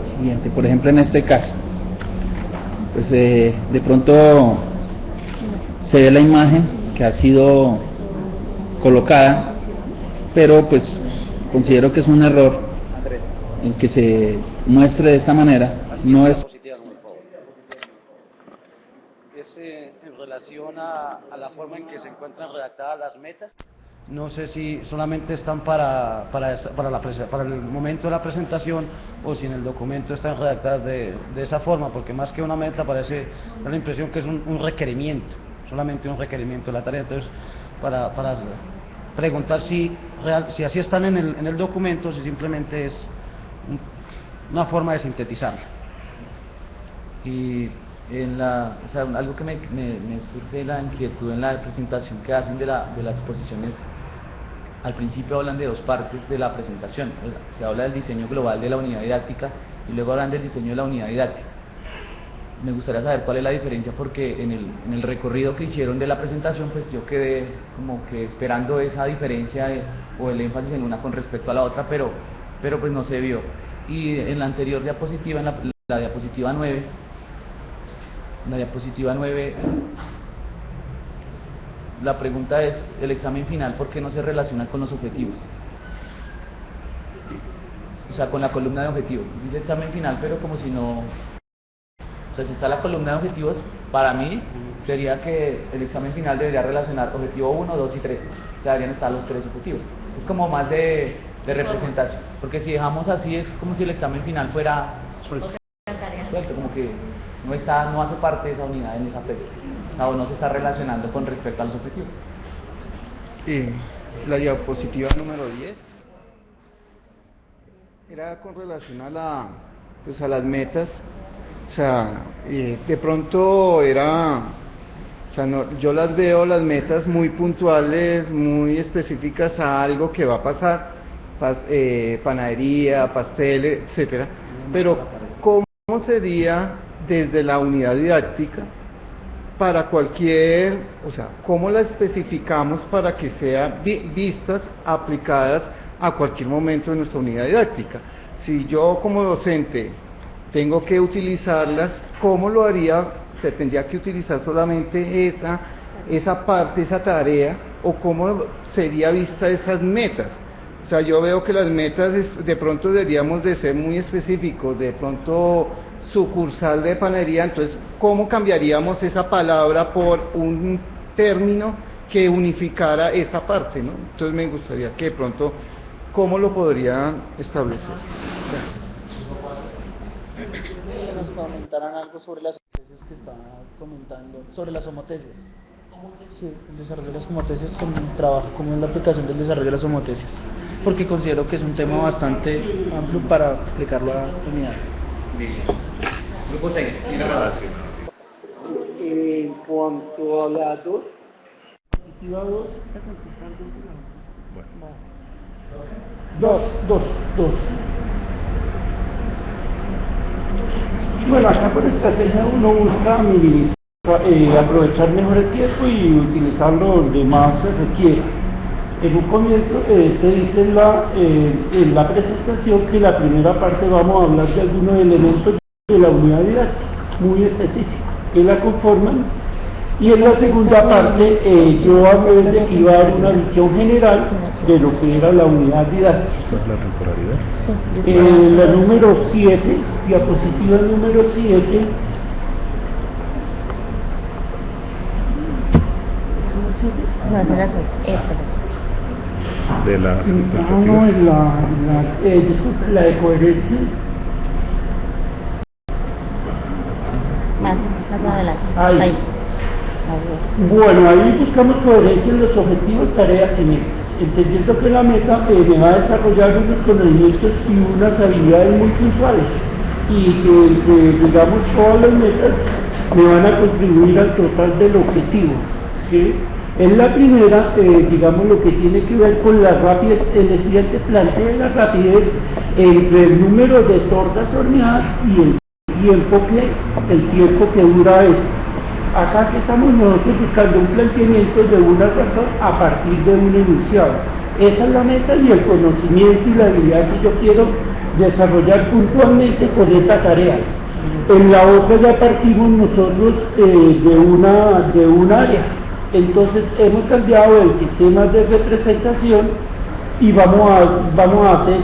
Siguiente, por ejemplo en este caso, pues de pronto se ve la imagen que ha sido colocada, pero pues considero que es un error en que se muestre de esta manera. No es en relación a la forma en que se encuentran redactadas las metas. No sé si solamente están para el momento de la presentación o si en el documento están redactadas de esa forma, porque más que una meta da la impresión que es un requerimiento, solamente un requerimiento de la tarea. Entonces, para preguntar si así están en el documento, si simplemente es una forma de sintetizarlo. Y algo que me surge la inquietud en la presentación que hacen de la exposición es, al principio hablan de dos partes de la presentación, se habla del diseño global de la unidad didáctica y luego hablan del diseño de la unidad didáctica. me gustaría saber cuál es la diferencia, porque en el recorrido que hicieron de la presentación, pues yo quedé como que esperando esa diferencia o el énfasis en una con respecto a la otra, pero pues no se vio. Y en la anterior diapositiva, en la diapositiva 9, la pregunta es, el examen final, ¿por qué no se relaciona con los objetivos? O sea, con la columna de objetivos. Dice examen final, pero como si no... O sea, si está la columna de objetivos, para mí sería que el examen final debería relacionar objetivo 1, 2 y 3. O sea, deberían estar los 3 objetivos. Es como más de representación. Porque si dejamos así, es como si el examen final fuera suelto, como que no hace parte de esa unidad en esa fecha. O no se está relacionando con respecto a los objetivos. La diapositiva número 10 era con relación a las metas. O sea, de pronto yo las veo, las metas muy puntuales, muy específicas a algo que va a pasar, panadería, pastel, etcétera. Pero ¿cómo sería desde la unidad didáctica para cualquier, o sea, cómo la especificamos para que sean vistas, aplicadas a cualquier momento de nuestra unidad didáctica? Si yo como docente tengo que utilizarlas, ¿cómo lo haría? ¿Se tendría que utilizar solamente esa parte, esa tarea? ¿O cómo sería vista esas metas? O sea, yo veo que las metas de pronto deberíamos de ser muy específicos, de pronto sucursal de panadería, entonces, ¿cómo cambiaríamos esa palabra por un término que unificara esa parte, ¿no? Entonces me gustaría que de pronto, ¿cómo lo podrían establecer? Gracias. Nos comentaran algo sobre las homotesis que están comentando, sobre las homotesis. Sí, el desarrollo de las homotesis con el trabajo, cómo es la aplicación del desarrollo de las homotesis, porque considero que es un tema bastante amplio para aplicarlo a la unidad. Grupo 6, tiene relación. En cuanto a la 2, diapositiva 2, dos. Bueno, acá por estrategia uno busca minimizar, aprovechar mejor el tiempo y utilizarlo donde más se requiere. En un comienzo te dice en la presentación que en la primera parte vamos a hablar de algunos elementos de la unidad didáctica, muy específicos, que la conforman, y en la segunda parte yo hablé de que iba a dar una visión general de lo que era la unidad didáctica. ¿La temporalidad? La número 7, diapositiva número 7, de las disculpe, la de coherencia. Más adelante. Ahí. Bueno, ahí buscamos coherencia en los objetivos, tareas y metas, entendiendo que la meta me va a desarrollar unos conocimientos y unas habilidades muy puntuales, y que digamos todas las metas me van a contribuir al total del objetivo, ¿sí? En la primera, digamos lo que tiene que ver con la rapidez, el estudiante plantea la rapidez entre el número de tortas horneadas y el tiempo que dura esto. Acá que estamos nosotros buscando un planteamiento de una razón a partir de un enunciado. Esa es la meta y el conocimiento y la habilidad que yo quiero desarrollar puntualmente con esta tarea. En la otra ya partimos nosotros de un área. Entonces hemos cambiado el sistema de representación y vamos a hacer,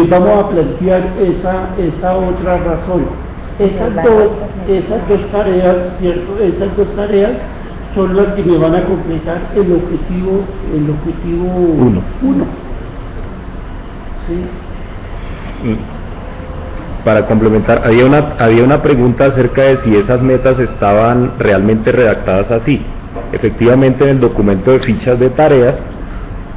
vamos a plantear esa otra razón. Esas dos tareas, ¿cierto? Esas dos tareas son las que me van a completar el objetivo 1. ¿Sí? Para complementar, había una pregunta acerca de si esas metas estaban realmente redactadas así. Efectivamente, en el documento de fichas de tareas,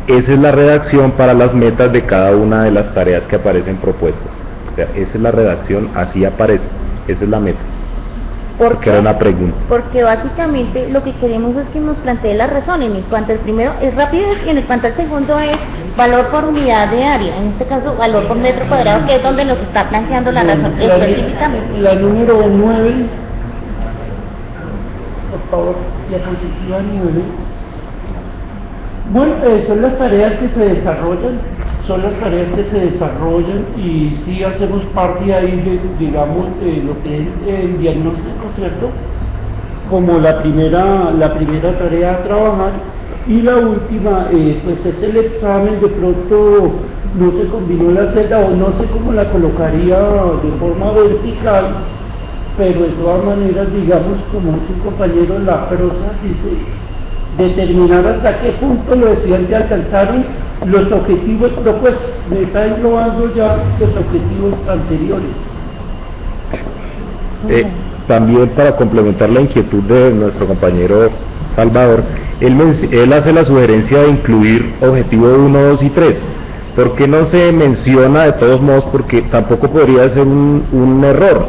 esa es la redacción para las metas de cada una de las tareas que aparecen propuestas. O sea, esa es la redacción, así aparece, esa es la meta. Porque era una pregunta. Porque básicamente lo que queremos es que nos plantee las razones. En cuanto al primero es rapidez y en cuanto al segundo es valor por unidad de área, en este caso valor por metro cuadrado, que es donde nos está planteando la razón específicamente. La número 9, por favor, diapositiva 9. Bueno, son las tareas que se desarrollan, y sí hacemos parte ahí de, digamos, de lo que es el diagnóstico, ¿cierto? Como la primera tarea a trabajar, y la última, pues es el examen. De pronto no se combinó la celda, o no sé cómo la colocaría de forma vertical, pero de todas maneras, digamos, como su compañero en la prosa dice, determinar hasta qué punto los estudiantes alcanzaron los objetivos propuestos. Me está englobando ya los objetivos anteriores. También, para complementar la inquietud de nuestro compañero Salvador, él hace la sugerencia de incluir objetivo 1, 2 y 3. ¿Por qué no se menciona de todos modos? Porque tampoco podría ser un error.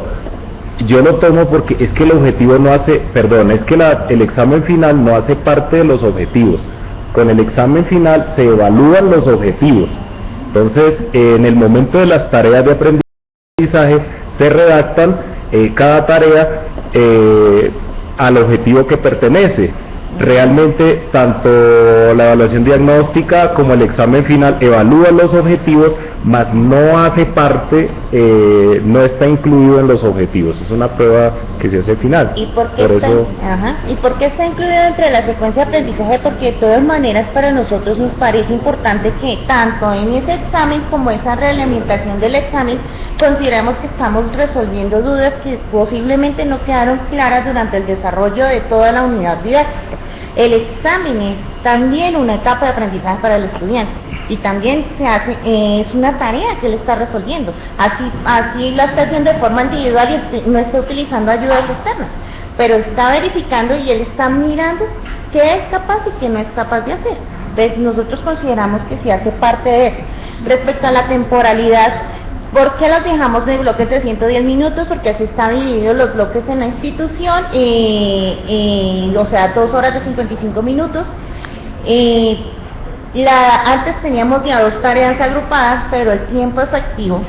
Yo lo tomo porque es que el objetivo no hace, es que el examen final no hace parte de los objetivos. Con el examen final se evalúan los objetivos. Entonces, en el momento de las tareas de aprendizaje, se redactan cada tarea al objetivo que pertenece. Realmente, tanto la evaluación diagnóstica como el examen final evalúan los objetivos, mas no hace parte, no está incluido en los objetivos. Es una prueba que se hace al final. ¿Y por qué está incluido entre la secuencia de aprendizaje? Porque de todas maneras para nosotros nos parece importante que tanto en ese examen como esa realimentación del examen consideramos que estamos resolviendo dudas que posiblemente no quedaron claras durante el desarrollo de toda la unidad didáctica. El examen es también una etapa de aprendizaje para el estudiante y también se hace, es una tarea que él está resolviendo. Así la está haciendo de forma individual y no está utilizando ayudas externas, pero está verificando y él está mirando qué es capaz y qué no es capaz de hacer. Entonces nosotros consideramos que sí hace parte de eso. Respecto a la temporalidad, ¿por qué los dejamos de bloques de 110 minutos? Porque así están divididos los bloques en la institución, o sea, 2 horas de 55 minutos. Antes teníamos ya 2 tareas agrupadas, pero el tiempo efectivo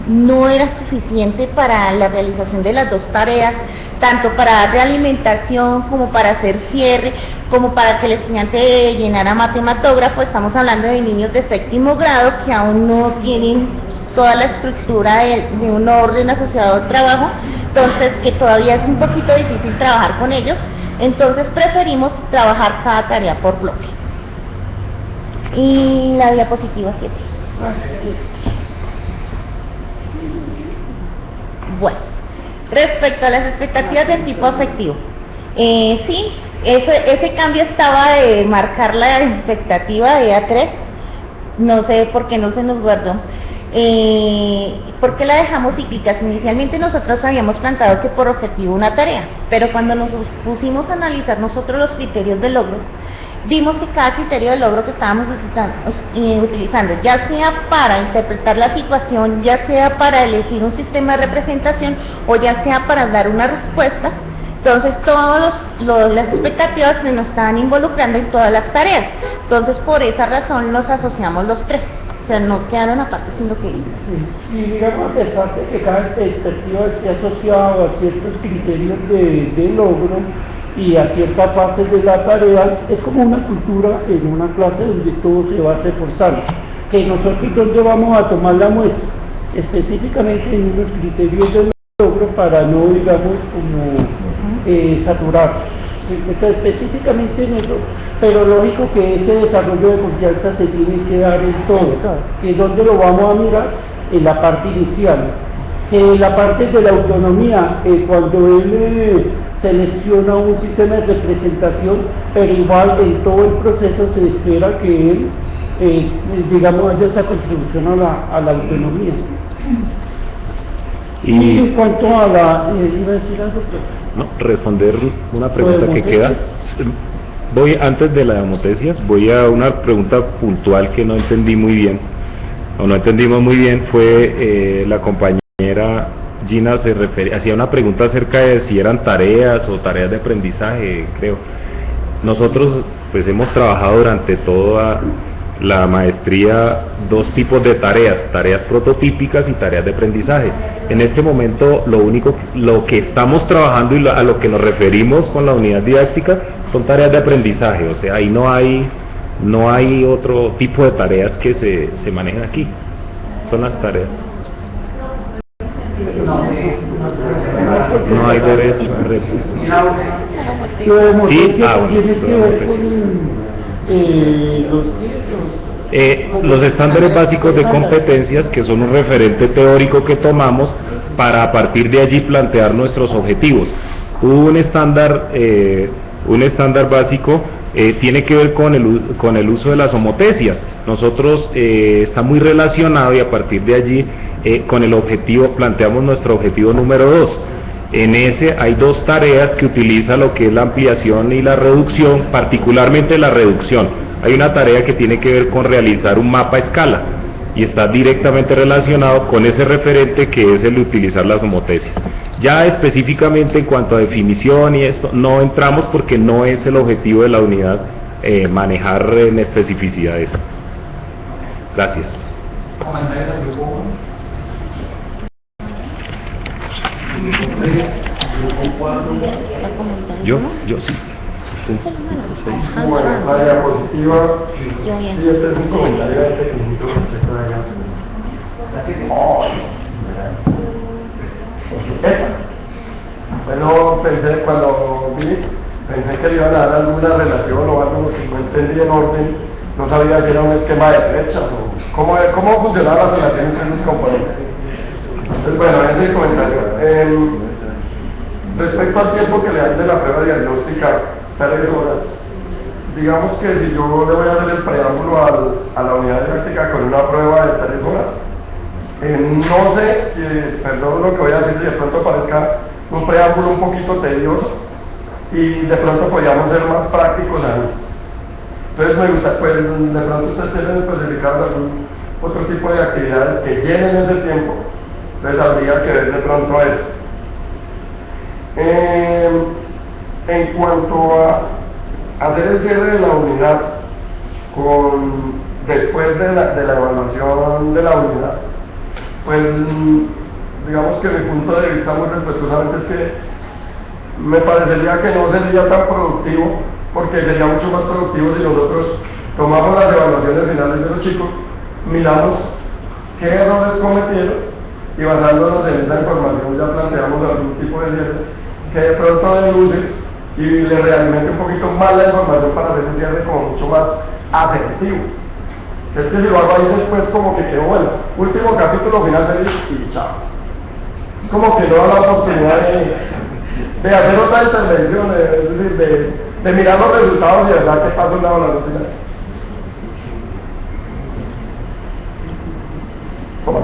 no era suficiente para la realización de las 2 tareas, tanto para dar realimentación como para hacer cierre, como para que el estudiante llenara matematógrafo. Estamos hablando de niños de 7º grado que aún no tienen toda la estructura de un orden asociado al trabajo, entonces que todavía es un poquito difícil trabajar con ellos, entonces preferimos trabajar cada tarea por bloque. Y la diapositiva 7. Bueno, respecto a las expectativas del tipo afectivo, sí, ese cambio estaba de marcar la expectativa de A3, no sé por qué no se nos guardó. ¿Por qué la dejamos cíclicas? Inicialmente nosotros habíamos planteado que por objetivo una tarea, pero cuando nos pusimos a analizar nosotros los criterios de logro, vimos que cada criterio de logro que estábamos utilizando, ya sea para interpretar la situación, ya sea para elegir un sistema de representación o ya sea para dar una respuesta, entonces todas las expectativas se nos estaban involucrando en todas las tareas. Entonces por esa razón los asociamos los 3. O sea, no quedaron aparte sino que... Sí. Y digamos, a pesar de que cada expectativa esté asociada a ciertos criterios de logro y a ciertas fases de la tarea, es como una cultura en una clase donde todo se va reforzando. Que nosotros donde vamos a tomar la muestra, específicamente en unos criterios de logro para no, digamos, como saturar. Entonces, específicamente en eso, pero lógico que ese desarrollo de confianza se tiene que dar en todo, que es donde lo vamos a mirar en la parte inicial, que la parte de la autonomía, cuando él selecciona un sistema de representación, pero igual en todo el proceso se espera que él, digamos, haya esa contribución a la autonomía. Y en cuanto a la... ¿iba a decir algo? No, responder una pregunta que queda. Antes de la demotesias, voy a una pregunta puntual que no entendí muy bien, o no entendimos muy bien, fue la compañera Gina hacía una pregunta acerca de si eran tareas o tareas de aprendizaje, creo. Nosotros pues hemos trabajado durante toda la maestría dos tipos de tareas prototípicas y tareas de aprendizaje. En este momento lo que estamos trabajando y a lo que nos referimos con la unidad didáctica son tareas de aprendizaje, o sea, ahí no hay otro tipo de tareas que se manejan aquí, son las tareas. No hay derecho a los estándares básicos de competencias, que son un referente teórico que tomamos para a partir de allí plantear nuestros objetivos. Hubo un estándar básico, tiene que ver con el uso de las homotecias. Nosotros está muy relacionado y a partir de allí con el objetivo, planteamos nuestro objetivo número 2. En ese hay dos tareas que utiliza lo que es la ampliación y la reducción, particularmente la reducción. Hay una tarea que tiene que ver con realizar un mapa a escala y está directamente relacionado con ese referente que es el de utilizar las homotecias. Ya específicamente en cuanto a definición y esto, no entramos porque no es el objetivo de la unidad manejar en especificidad eso. Gracias. Yo sí. Bueno, la diapositiva 7 es un comentario de pequeñito respecto a ella. Así bueno, cuando pensé que le iban a dar alguna relación o algo que no entendí en orden, no sabía si era un esquema de flechas o cómo funcionaba la relación entre los componentes. Entonces, bueno, ese es el comentario. Respecto al tiempo que le dan de la prueba diagnóstica, 3 horas. Digamos que si yo le voy a hacer el preámbulo a la unidad didáctica con una prueba de 3 horas, no sé si, perdón lo que voy a decir, si de pronto parezca un preámbulo un poquito tedioso y de pronto podríamos ser más prácticos ahí. Entonces me gusta, pues de pronto ustedes tienen especificados algún otro tipo de actividades que llenen ese tiempo, entonces habría que ver de pronto eso. En cuanto a hacer el cierre de la unidad después de la evaluación de la unidad, pues digamos que mi punto de vista muy respetuosamente es que me parecería que no sería tan productivo, porque sería mucho más productivo si nosotros tomamos las evaluaciones finales de los chicos, miramos qué errores cometieron y basándonos en esa información ya planteamos algún tipo de cierre que de pronto den luces y le realmente un poquito más la información para hacer un cierre como mucho más afectivo. Es que si lo hago ahí después como que quedó bueno, último capítulo final feliz y chao. Es como que no da la oportunidad de hacer otra intervención, es decir, de mirar los resultados y de verdad qué pasa en la evaluación final. ¿Cómo?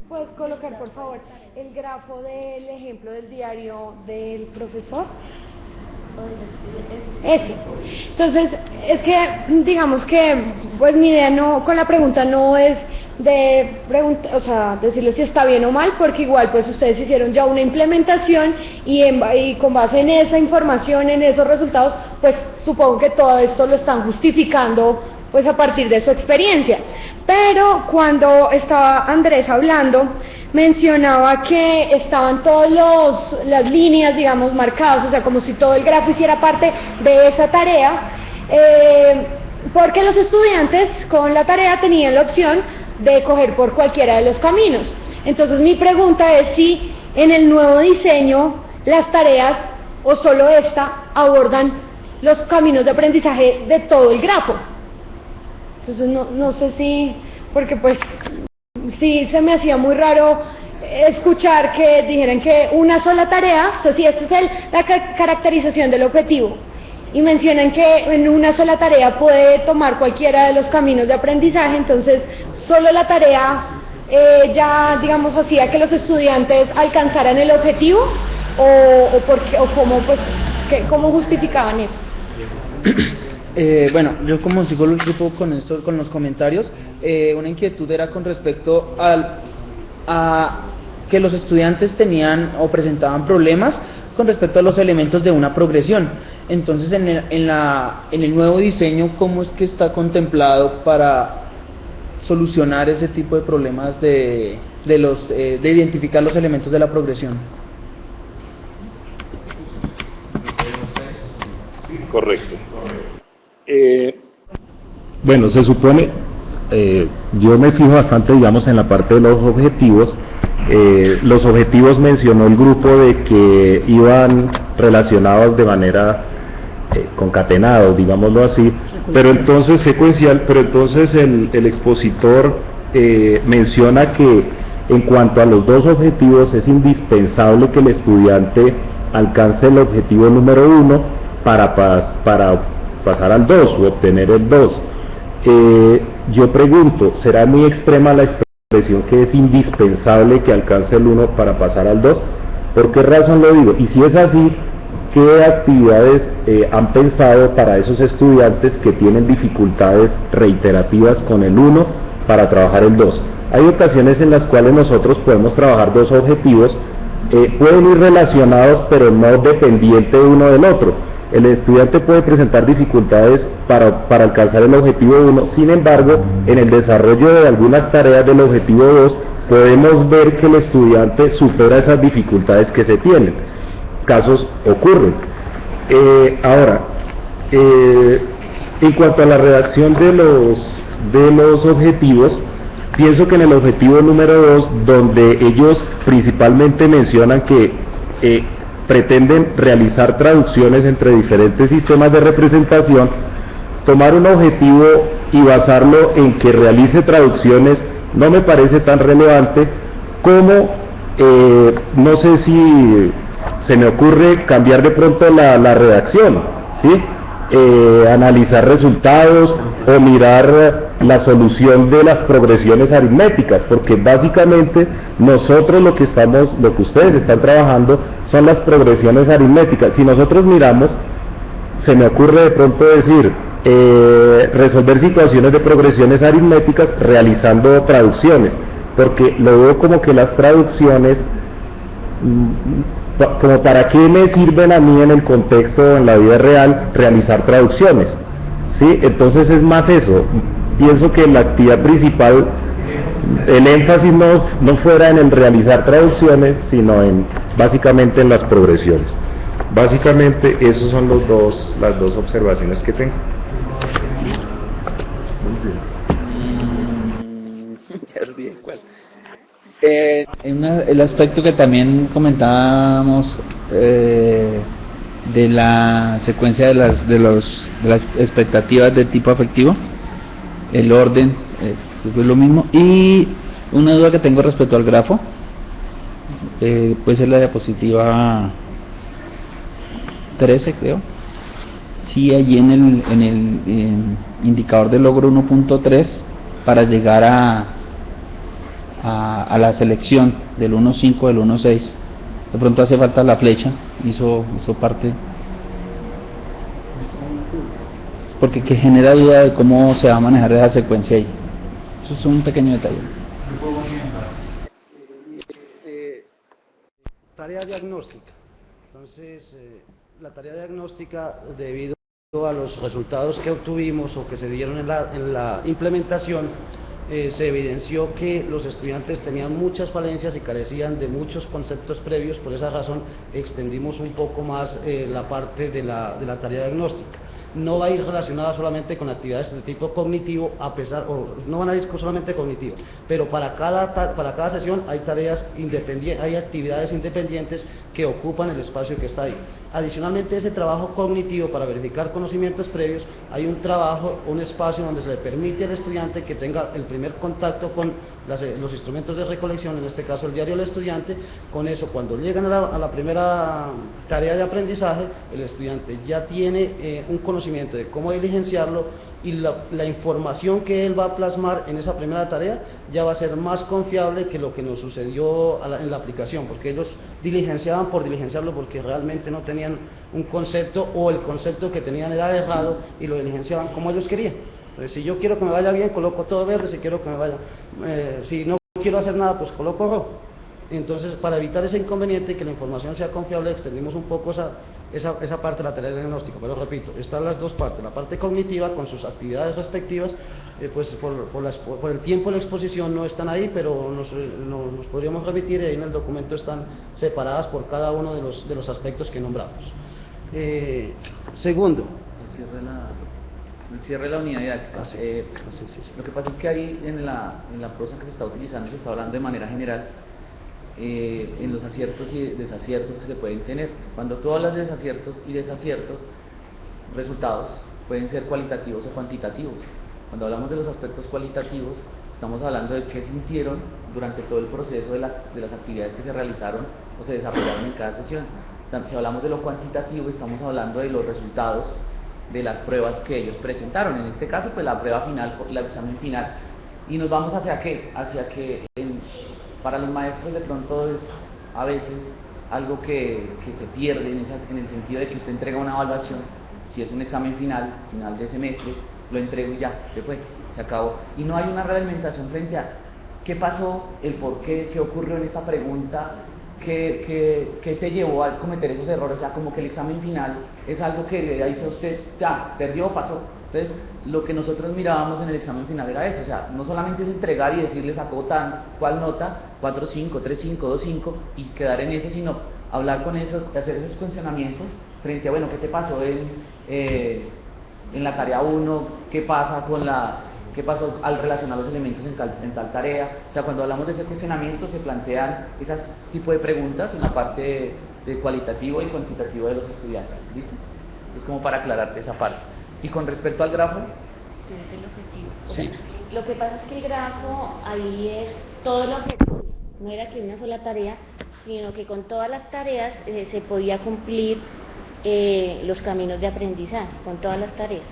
¿Puedes colocar, por favor, el grafo del ejemplo del diario del profesor? Ese. Entonces, es que, digamos que, pues mi idea con la pregunta no es de decirle si está bien o mal, porque igual pues ustedes hicieron ya una implementación y con base en esa información, en esos resultados, pues supongo que todo esto lo están justificando pues a partir de su experiencia. Pero cuando estaba Andrés hablando, mencionaba que estaban todas las líneas, digamos, marcadas, o sea, como si todo el grafo hiciera parte de esa tarea, porque los estudiantes con la tarea tenían la opción de coger por cualquiera de los caminos. Entonces mi pregunta es si en el nuevo diseño las tareas, o solo esta, abordan los caminos de aprendizaje de todo el grafo. Entonces no sé si, porque pues sí se me hacía muy raro escuchar que dijeran que una sola tarea, o sea, si esta es la caracterización del objetivo, y mencionan que en una sola tarea puede tomar cualquiera de los caminos de aprendizaje, entonces solo la tarea ya, digamos, hacía que los estudiantes alcanzaran el objetivo, o cómo, pues, ¿cómo justificaban eso? Bueno, yo como sigo el grupo con los comentarios, una inquietud era con respecto a que los estudiantes tenían o presentaban problemas con respecto a los elementos de una progresión. Entonces, en el nuevo diseño, ¿cómo es que está contemplado para solucionar ese tipo de problemas de identificar los elementos de la progresión? Correcto. Bueno, se supone, yo me fijo bastante, digamos, en la parte de los objetivos. Los objetivos mencionó el grupo de que iban relacionados de manera concatenados, digámoslo así, pero entonces secuencial, pero entonces el expositor menciona que en cuanto a los dos objetivos es indispensable que el estudiante alcance el objetivo número 1 para pasar al 2 o obtener el 2. Yo pregunto, ¿será muy extrema la expresión que es indispensable que alcance el 1 para pasar al 2? ¿Por qué razón lo digo? Y si es así, ¿qué actividades han pensado para esos estudiantes que tienen dificultades reiterativas con el 1 para trabajar el 2? Hay ocasiones en las cuales nosotros podemos trabajar dos objetivos, pueden ir relacionados pero no dependientes uno del otro. El estudiante puede presentar dificultades para alcanzar el objetivo 1, sin embargo, en el desarrollo de algunas tareas del objetivo 2, podemos ver que el estudiante supera esas dificultades que se tienen. Casos ocurren. Ahora, en cuanto a la redacción de los objetivos, pienso que en el objetivo número 2, donde ellos principalmente mencionan que pretenden realizar traducciones entre diferentes sistemas de representación, tomar un objetivo y basarlo en que realice traducciones no me parece tan relevante como, no sé si se me ocurre cambiar de pronto la redacción, ¿sí? Analizar resultados o mirar la solución de las progresiones aritméticas, porque básicamente nosotros lo que ustedes están trabajando son las progresiones aritméticas. Si nosotros miramos, se me ocurre de pronto decir resolver situaciones de progresiones aritméticas realizando traducciones, porque lo veo como que las traducciones, como para qué me sirven a mí en el contexto, en la vida real, realizar traducciones, ¿sí? Entonces es más eso. Pienso que la actividad principal, el énfasis no fuera en el realizar traducciones, sino básicamente en las progresiones. Básicamente esos son las dos observaciones que tengo. El aspecto que también comentábamos de la secuencia de las expectativas de tipo afectivo, el orden, es lo mismo. Y una duda que tengo respecto al grafo, puede ser la diapositiva 13, creo. Sí, allí en el indicador de logro 1.3, para llegar a la selección del 1.5, del 1.6, de pronto hace falta la flecha, hizo parte, porque que genera duda de cómo se va a manejar esa secuencia ahí. Eso es un pequeño detalle. Tarea diagnóstica. Entonces, la tarea diagnóstica, debido a los resultados que obtuvimos o que se dieron en la implementación, se evidenció que los estudiantes tenían muchas falencias y carecían de muchos conceptos previos. Por esa razón extendimos un poco más la parte de la tarea diagnóstica. No va a ir relacionada solamente con actividades de tipo cognitivo, no van a ir solamente cognitivo, pero para cada sesión hay tareas independientes, hay actividades independientes que ocupan el espacio que está ahí. Adicionalmente, ese trabajo cognitivo para verificar conocimientos previos, hay un espacio donde se le permite al estudiante que tenga el primer contacto con los instrumentos de recolección, en este caso el diario del estudiante. Con eso, cuando llegan a la primera tarea de aprendizaje, el estudiante ya tiene un conocimiento de cómo diligenciarlo, y la información que él va a plasmar en esa primera tarea ya va a ser más confiable que lo que nos sucedió en la aplicación, porque ellos diligenciaban por diligenciarlo, porque realmente no tenían un concepto, o el concepto que tenían era errado y lo diligenciaban como ellos querían. Entonces, si yo quiero que me vaya bien, coloco todo verde; si quiero que me vaya, si no quiero hacer nada, pues coloco rojo. Entonces, para evitar ese inconveniente y que la información sea confiable, extendimos un poco esa parte de la tarea de diagnóstico. Pero repito, están las dos partes. La parte cognitiva con sus actividades respectivas, pues por el tiempo de la exposición no están ahí, pero nos podríamos remitir y ahí en el documento están separadas por cada uno de los aspectos que nombramos. Segundo. El cierre de la unidad didáctica. Sí. Lo que pasa es que ahí en la prosa que se está utilizando se está hablando de manera general en los aciertos y desaciertos que se pueden tener. Cuando tú hablas de desaciertos y desaciertos, resultados pueden ser cualitativos o cuantitativos. Cuando hablamos de los aspectos cualitativos, estamos hablando de qué sintieron durante todo el proceso de las actividades que se realizaron o se desarrollaron en cada sesión. Si hablamos de lo cuantitativo, estamos hablando de los resultados de las pruebas que ellos presentaron. En este caso, pues la prueba final, el examen final. Y nos vamos hacia qué? Hacia que para los maestros de pronto es a veces algo que se pierde en el sentido de que usted entrega una evaluación, si es un examen final de semestre, lo entrego y ya, se fue, se acabó. Y no hay una realimentación frente a qué pasó, el por qué, qué ocurrió en esta pregunta, qué te llevó a cometer esos errores. O sea, como que el examen final es algo que le dice a usted, ya, perdió, pasó. Entonces, lo que nosotros mirábamos en el examen final era eso, o sea, no solamente es entregar y decirle sacó cuál nota, 4.5, 3.5, 2.5 y quedar en eso, sino hablar con eso, hacer esos cuestionamientos frente a, bueno, ¿qué te pasó en la tarea 1? ¿Qué pasó al relacionar los elementos en tal tarea? O sea, cuando hablamos de ese cuestionamiento se plantean ese tipo de preguntas en la parte de cualitativo y cuantitativo de los estudiantes, ¿listo? Es como para aclararte esa parte. Y con respecto al grafo, sí. Lo que pasa es que el grafo ahí es todo el objetivo, no era que una sola tarea, sino que con todas las tareas se podía cumplir los caminos de aprendizaje, con todas las tareas.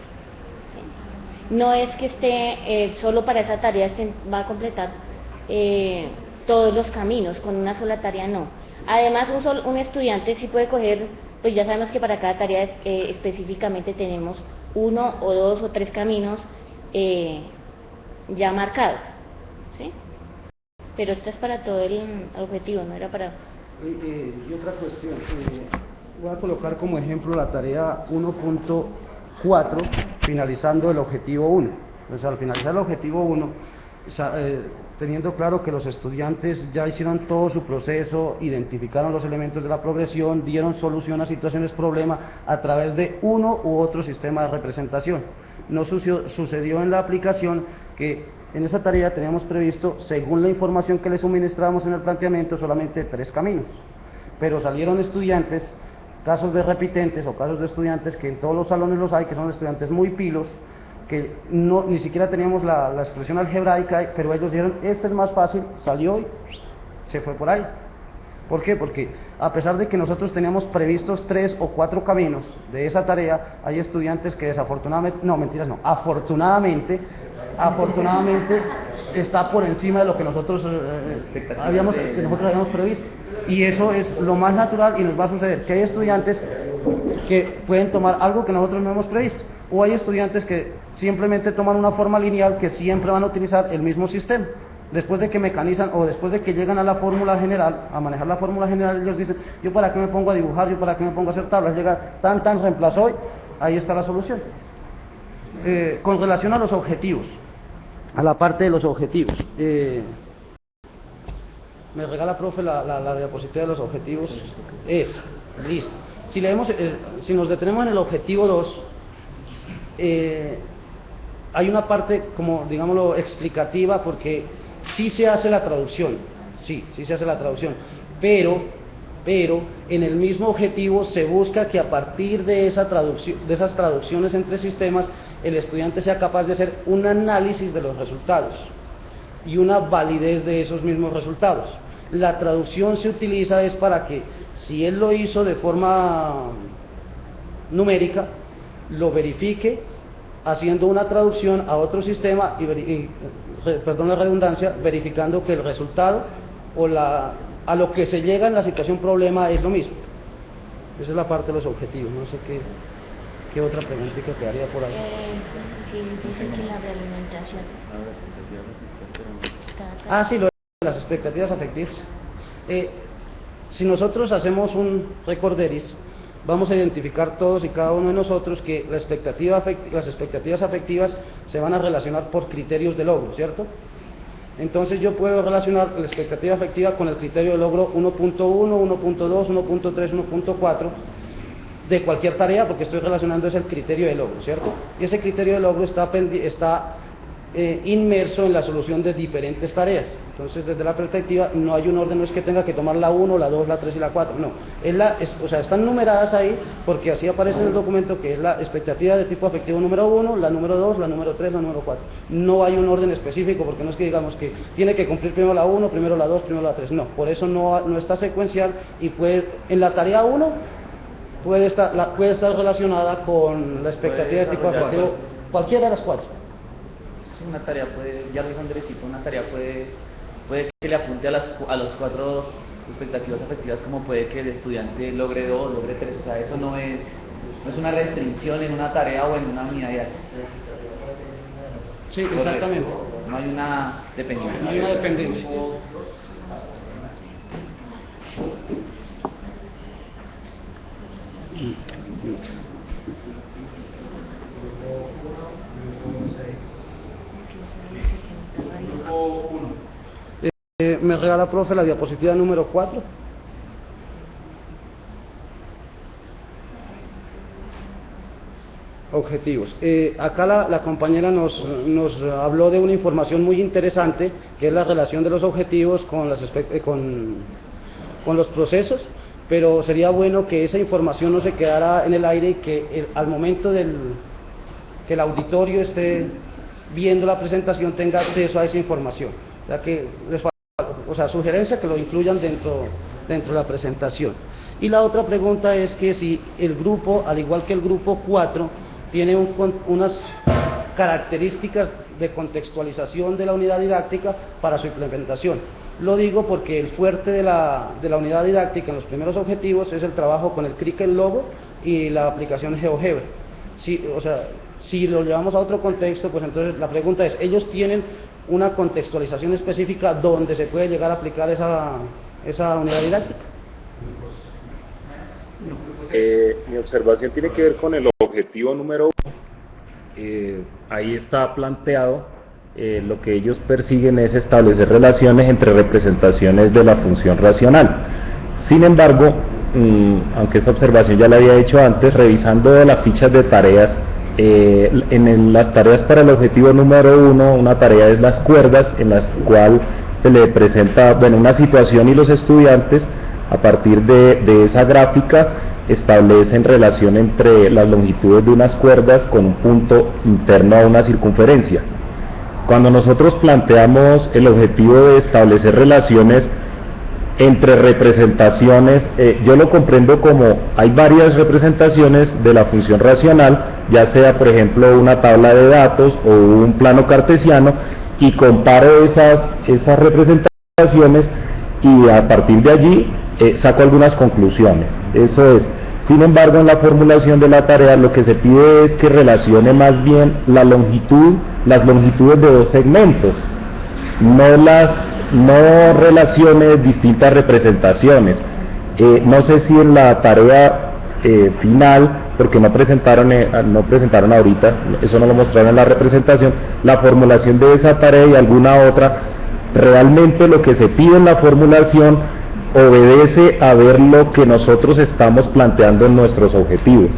¿Sí? No es que esté solo para esa tarea va a completar todos los caminos, con una sola tarea no. Además un estudiante sí puede coger, pues ya sabemos que para cada tarea específicamente tenemos 1 o 2 o 3 caminos ya marcados, ¿sí? Pero esto es para todo el objetivo, no era para... Y otra cuestión, voy a colocar como ejemplo la tarea 1.4, finalizando el objetivo 1. Pues al finalizar el objetivo 1, teniendo claro que los estudiantes ya hicieron todo su proceso, identificaron los elementos de la progresión, dieron solución a situaciones problema a través de uno u otro sistema de representación. No sucedió en la aplicación que en esa tarea teníamos previsto, según la información que les suministramos en el planteamiento, solamente 3 caminos. Pero salieron estudiantes, casos de repitentes o casos de estudiantes que en todos los salones los hay, que son estudiantes muy pilos, que ni siquiera teníamos la expresión algebraica, pero ellos dijeron, este es más fácil, salió y se fue por ahí. ¿Por qué? Porque a pesar de que nosotros teníamos previstos 3 o 4 caminos de esa tarea, hay estudiantes que desafortunadamente, no, mentiras no, afortunadamente está por encima de lo que nosotros habíamos previsto. Y eso es lo más natural y nos va a suceder, que hay estudiantes que pueden tomar algo que nosotros no hemos previsto. O hay estudiantes que simplemente toman una forma lineal que siempre van a utilizar el mismo sistema. Después de que mecanizan o después de que llegan a la fórmula general, a manejar la fórmula general, ellos dicen, yo para qué me pongo a dibujar, yo para qué me pongo a hacer tablas, llega tan reemplazo hoy, ahí está la solución. Con relación a los objetivos, a la parte de los objetivos, me regala, profe, la diapositiva de los objetivos, listo. Si nos detenemos en el objetivo 2, hay una parte como, digámoslo, explicativa, porque sí se hace la traducción, sí se hace la traducción, pero en el mismo objetivo se busca que a partir de esas traducciones entre sistemas, el estudiante sea capaz de hacer un análisis de los resultados y una validez de esos mismos resultados. La traducción se utiliza es para que, si él lo hizo de forma numérica, lo verifique haciendo una traducción a otro sistema y perdón la redundancia, verificando que el resultado o a lo que se llega en la situación problema es lo mismo. Esa es la parte de los objetivos. No sé qué otra preguntita quedaría por ahí. Dicen que la realimentación. Sí, lo de las expectativas afectivas. Si nosotros hacemos un recorderis, vamos a identificar todos y cada uno de nosotros que las expectativas afectivas se van a relacionar por criterios de logro, ¿cierto? Entonces yo puedo relacionar la expectativa afectiva con el criterio de logro 1.1, 1.2, 1.3, 1.4 de cualquier tarea, porque estoy relacionando es el criterio de logro, ¿cierto? Y ese criterio de logro está inmerso en la solución de diferentes tareas. Entonces, desde la perspectiva, no hay un orden, no es que tenga que tomar la 1, la 2, la 3 y la 4, no. O sea, están numeradas ahí porque así aparece en el documento que es la expectativa de tipo afectivo número 1, la número 2, la número 3, la número 4. No hay un orden específico porque no es que digamos que tiene que cumplir primero la 1, primero la 2, primero la 3. No, por eso no está secuencial y en la tarea 1 puede estar relacionada con la expectativa de tipo afectivo, cualquiera de las 4. Una tarea puede, ya lo dijo Andresito, una tarea puede que le apunte a los 4 expectativas afectivas, como puede que el estudiante logre 2, logre 3, o sea, eso no es una restricción en una tarea o en una unidad didáctica. Sí, exactamente. No hay una dependencia. No hay una dependencia. Me regala, profe, la diapositiva número 4. Objetivos. Acá la compañera nos habló de una información muy interesante, que es la relación de los objetivos con los procesos, pero sería bueno que esa información no se quedara en el aire y que al momento que el auditorio esté viendo la presentación tenga acceso a esa información. O sea, sugerencia que lo incluyan dentro de la presentación. Y la otra pregunta es que si el grupo, al igual que el grupo 4, tiene unas características de contextualización de la unidad didáctica para su implementación. Lo digo porque el fuerte de la unidad didáctica en los primeros objetivos es el trabajo con el Cricut Logo y la aplicación GeoGebra. Si lo llevamos a otro contexto, pues entonces la pregunta es, ¿ellos tienen una contextualización específica donde se puede llegar a aplicar esa unidad didáctica? Mi observación tiene que ver con el objetivo número 1. Ahí está planteado, lo que ellos persiguen es establecer relaciones entre representaciones de la función racional. Sin embargo, aunque esta observación ya la había hecho antes, revisando las fichas de tareas, en las tareas para el objetivo número 1, una tarea es las cuerdas, en la cual se le presenta una situación y los estudiantes, a partir de esa gráfica, establecen relación entre las longitudes de unas cuerdas con un punto interno a una circunferencia. Cuando nosotros planteamos el objetivo de establecer relaciones entre representaciones, yo lo comprendo como hay varias representaciones de la función racional, ya sea por ejemplo una tabla de datos o un plano cartesiano, y comparo esas representaciones y a partir de allí saco algunas conclusiones. Eso es. Sin embargo, en la formulación de la tarea lo que se pide es que relacione más bien las longitudes de dos segmentos, no relacione distintas representaciones. No sé si en la tarea final, porque no presentaron ahorita, eso no lo mostraron en la representación, la formulación de esa tarea y alguna otra, realmente lo que se pide en la formulación obedece a ver lo que nosotros estamos planteando en nuestros objetivos,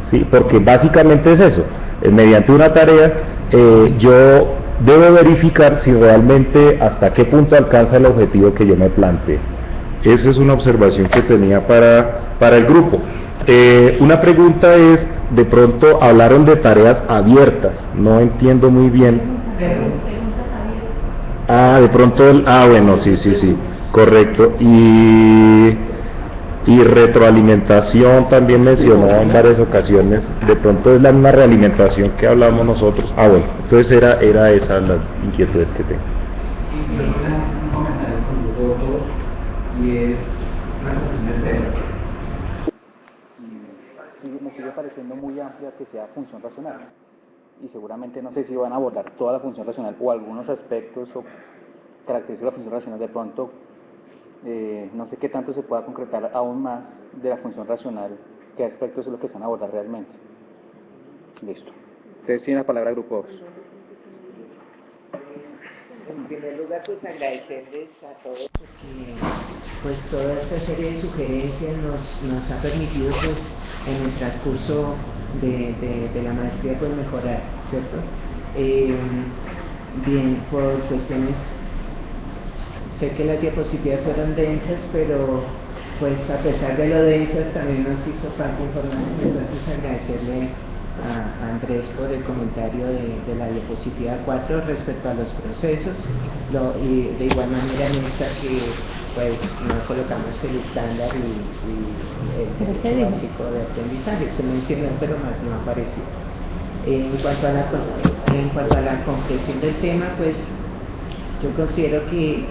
¿sí? Porque básicamente es eso, mediante una tarea yo debo verificar si realmente hasta qué punto alcanza el objetivo que yo me planteé. Esa es una observación que tenía para el grupo. Una pregunta es, de pronto hablaron de tareas abiertas, no entiendo muy bien. De pronto, bueno, sí, correcto. Y retroalimentación también mencionó en varias ocasiones, de pronto es la misma realimentación que hablamos nosotros. Bueno, entonces era esa las inquietudes que tengo. Y es una conclusión del tema. Me sigue pareciendo muy amplia que sea función racional. Y seguramente no sé si van a abordar toda la función racional o algunos aspectos o características de la función racional. De pronto no sé qué tanto se pueda concretar aún más de la función racional, qué aspectos es lo que están a abordar realmente. Listo. Ustedes tienen la palabra, Grupo 2. En primer lugar, pues agradecerles a todos porque pues toda esta serie de sugerencias nos ha permitido pues en el transcurso de la maestría pues mejorar, ¿cierto? Bien, por cuestiones, sé que las diapositivas fueron densas, pero pues a pesar de lo densas también nos hizo falta información, entonces agradecerle a Andrés por el comentario de la diapositiva 4 respecto a los procesos, y de igual manera en esta que pues no colocamos el estándar y el básico de aprendizaje, se mencionó pero más no apareció. En cuanto a la concreción del tema, pues yo considero que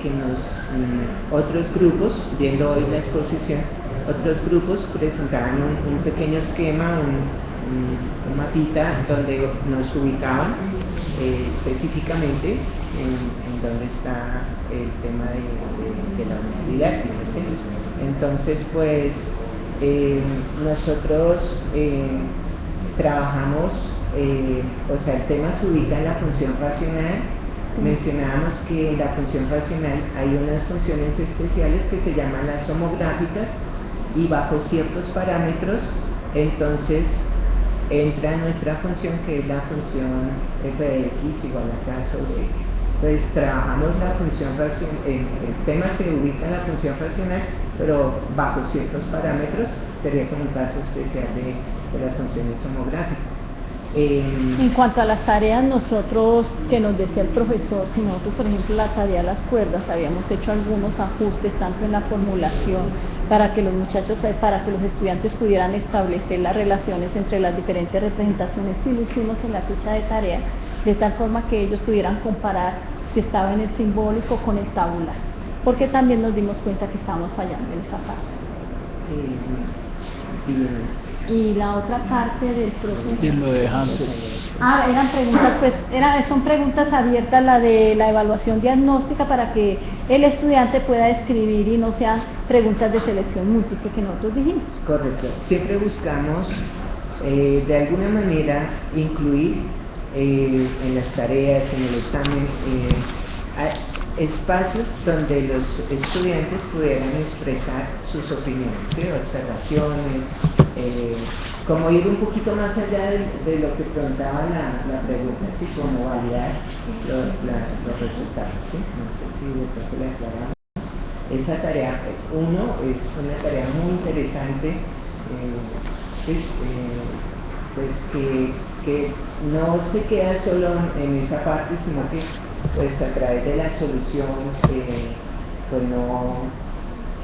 otros grupos, viendo hoy la exposición, otros grupos presentaban un pequeño esquema, un mapita donde nos ubicaban específicamente en dónde está el tema de la unidad didáctica, ¿sí? Entonces, pues nosotros trabajamos, o sea, el tema se ubica en la función racional. Mencionábamos que en la función racional hay unas funciones especiales que se llaman las homográficas y bajo ciertos parámetros, entonces entra nuestra función que es la función f de x igual a k sobre x. Entonces trabajamos la función racional, el tema se ubica en la función racional, pero bajo ciertos parámetros, sería como un caso especial de las funciones homográficas. En cuanto a las tareas, nosotros, que nos decía el profesor, si nosotros, por ejemplo, la tarea de las cuerdas, habíamos hecho algunos ajustes tanto en la formulación para que los muchachos, para que los estudiantes pudieran establecer las relaciones entre las diferentes representaciones, sí lo hicimos en la ficha de tarea, de tal forma que ellos pudieran comparar si estaba en el simbólico con el tabular, porque también nos dimos cuenta que estábamos fallando en esa parte. Y la otra parte del proceso. Y lo de Hansel. Eran preguntas, pues, son preguntas abiertas, la de la evaluación diagnóstica, para que el estudiante pueda escribir y no sean preguntas de selección múltiple que nosotros dijimos. Correcto. Siempre buscamos de alguna manera incluir en las tareas, en el examen, espacios donde los estudiantes pudieran expresar sus opiniones, ¿sí? Observaciones, como ir un poquito más allá de lo que preguntaba la pregunta, ¿sí? Como validar los resultados, ¿sí? No sé si después le aclaramos. Esa tarea 1 es una tarea muy interesante, ¿sí? Pues que no se queda solo en esa parte, sino que pues a través de la solución pues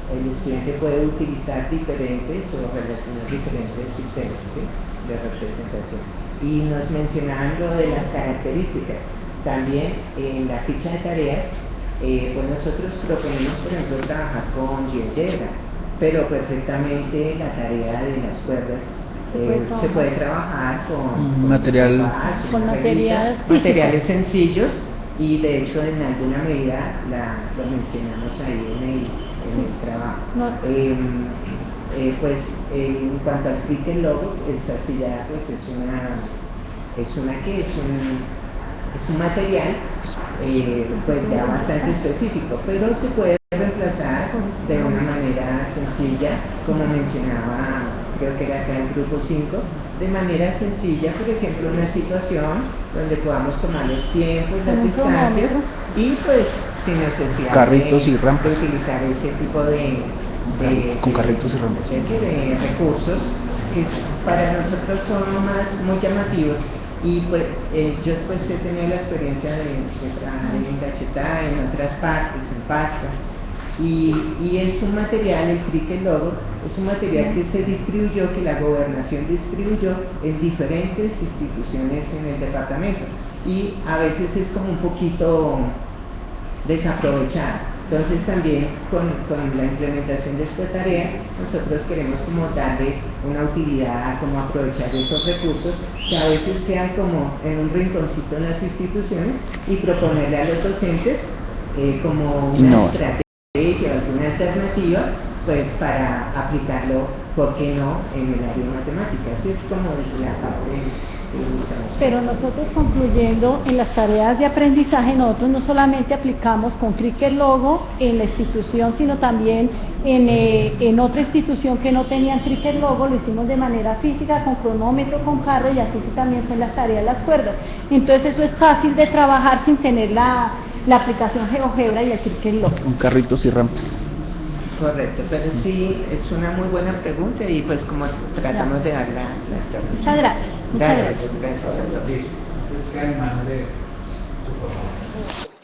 el estudiante puede utilizar diferentes o relacionar diferentes sistemas, ¿sí? De representación. Y nos mencionaban lo de las características. También en la ficha de tareas, pues nosotros proponemos, por ejemplo, trabajar con GeoGebra, pero perfectamente la tarea de las cuerdas se puede trabajar con materiales sencillos, y de hecho en alguna medida lo mencionamos ahí en el trabajo. Pues en cuanto al Cricut Logo, esa silla pues es un material pues ya bastante específico, pero se puede reemplazar de una manera sencilla, como mencionaba, creo que era acá el grupo 5, de manera sencilla, por ejemplo, una situación donde podamos tomar los tiempos, las distancias, y pues sin necesidad carritos y rampas, de utilizar ese tipo de carritos y rampas, de recursos que para nosotros son muy llamativos. Y pues yo pues he tenido la experiencia de trabajar en Gachetá, en otras partes, en Pasca, y es un material, el Cricut Logo, es un material que se distribuyó, que la gobernación distribuyó en diferentes instituciones en el departamento, y a veces es como un poquito desaprovechado. Entonces también con la implementación de esta tarea nosotros queremos como darle una utilidad, como aprovechar esos recursos que a veces quedan como en un rinconcito en las instituciones, y proponerle a los docentes como una estrategia colegio, alguna alternativa, pues para aplicarlo, ¿por qué no?, en el área de matemáticas. Es como la parte que buscamos. Pero nosotros, concluyendo, en las tareas de aprendizaje, nosotros no solamente aplicamos con Cricut Logo en la institución, sino también en otra institución que no tenían Cricut Logo, lo hicimos de manera física, con cronómetro, con carro, y así que también fue en las tareas de las cuerdas. Entonces eso es fácil de trabajar sin tener la aplicación GeoGebra y el Cricut Logo. Un carrito y rampas. Correcto, pero sí es una muy buena pregunta y pues como tratamos de dar la respuesta. Muchas gracias. Muchas gracias.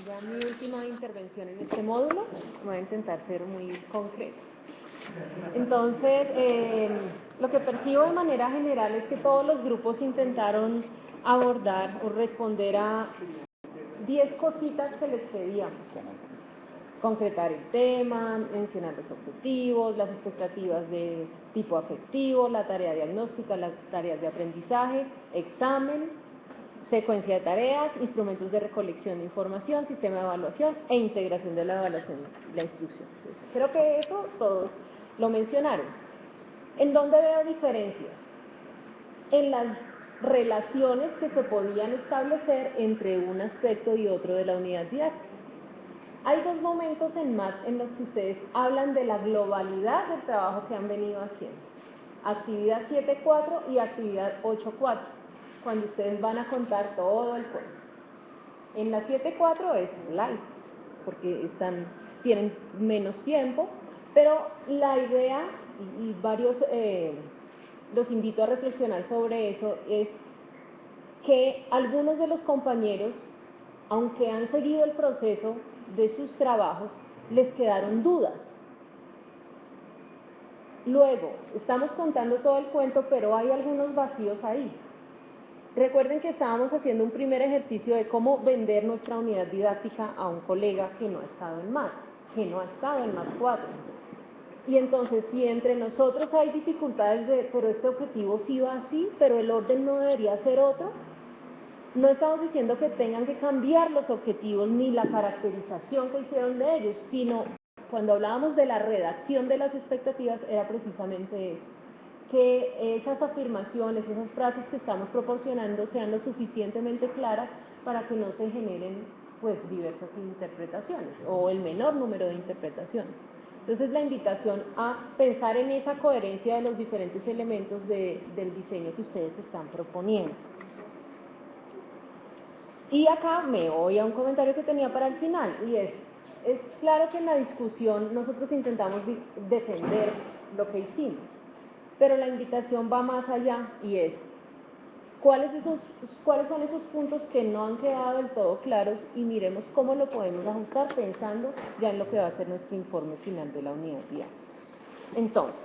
Ya mi última intervención en este módulo, voy a intentar ser muy concreta. Entonces, lo que percibo de manera general es que todos los grupos intentaron abordar o responder a 10 cositas que les pedíamos. Concretar el tema, mencionar los objetivos, las expectativas de tipo afectivo, la tarea diagnóstica, las tareas de aprendizaje, examen, secuencia de tareas, instrumentos de recolección de información, sistema de evaluación e integración de la evaluación y la instrucción. Creo que eso todos lo mencionaron. ¿En dónde veo diferencias? En las relaciones que se podían establecer entre un aspecto y otro de la unidad didáctica. Hay dos momentos en MAT en los que ustedes hablan de la globalidad del trabajo que han venido haciendo. Actividad 7.4 y actividad 8.4, cuando ustedes van a contar todo el cuento. En la 7.4 es light, porque tienen menos tiempo, pero la idea, y varios los invito a reflexionar sobre eso, es que algunos de los compañeros, aunque han seguido el proceso de sus trabajos, les quedaron dudas. Luego, estamos contando todo el cuento, pero hay algunos vacíos ahí. Recuerden que estábamos haciendo un primer ejercicio de cómo vender nuestra unidad didáctica a un colega que no ha estado en MAT, que no ha estado en MAT 4. Y entonces, si entre nosotros hay dificultades pero este objetivo sí va así, pero el orden no debería ser otro, no estamos diciendo que tengan que cambiar los objetivos ni la caracterización que hicieron de ellos, sino cuando hablábamos de la redacción de las expectativas era precisamente eso, que esas afirmaciones, esas frases que estamos proporcionando sean lo suficientemente claras para que no se generen pues diversas interpretaciones o el menor número de interpretaciones. Entonces la invitación a pensar en esa coherencia de los diferentes elementos del diseño que ustedes están proponiendo. Y acá me voy a un comentario que tenía para el final, y es claro que en la discusión nosotros intentamos defender lo que hicimos, pero la invitación va más allá y es, ¿cuáles son esos puntos que no han quedado del todo claros? Y miremos cómo lo podemos ajustar pensando ya en lo que va a ser nuestro informe final de la unidad didáctica. Entonces,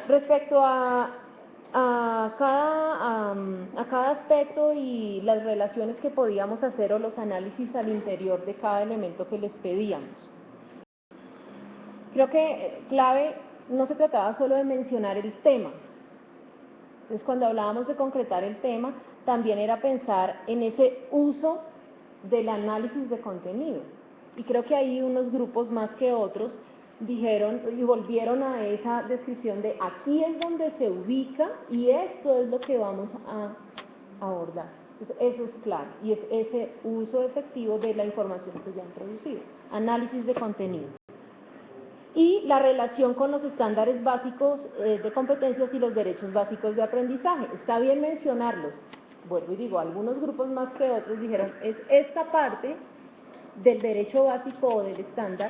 respecto a cada aspecto y las relaciones que podíamos hacer o los análisis al interior de cada elemento que les pedíamos. Creo que clave, no se trataba solo de mencionar el tema. Entonces, cuando hablábamos de concretar el tema, también era pensar en ese uso del análisis de contenido. Y creo que hay unos grupos más que otros dijeron y volvieron a esa descripción de aquí es donde se ubica y esto es lo que vamos a abordar. Entonces, eso es claro y es ese uso efectivo de la información que ya han producido. Análisis de contenido. Y la relación con los estándares básicos de competencias y los derechos básicos de aprendizaje. Está bien mencionarlos. Vuelvo y digo, algunos grupos más que otros dijeron es esta parte del derecho básico o del estándar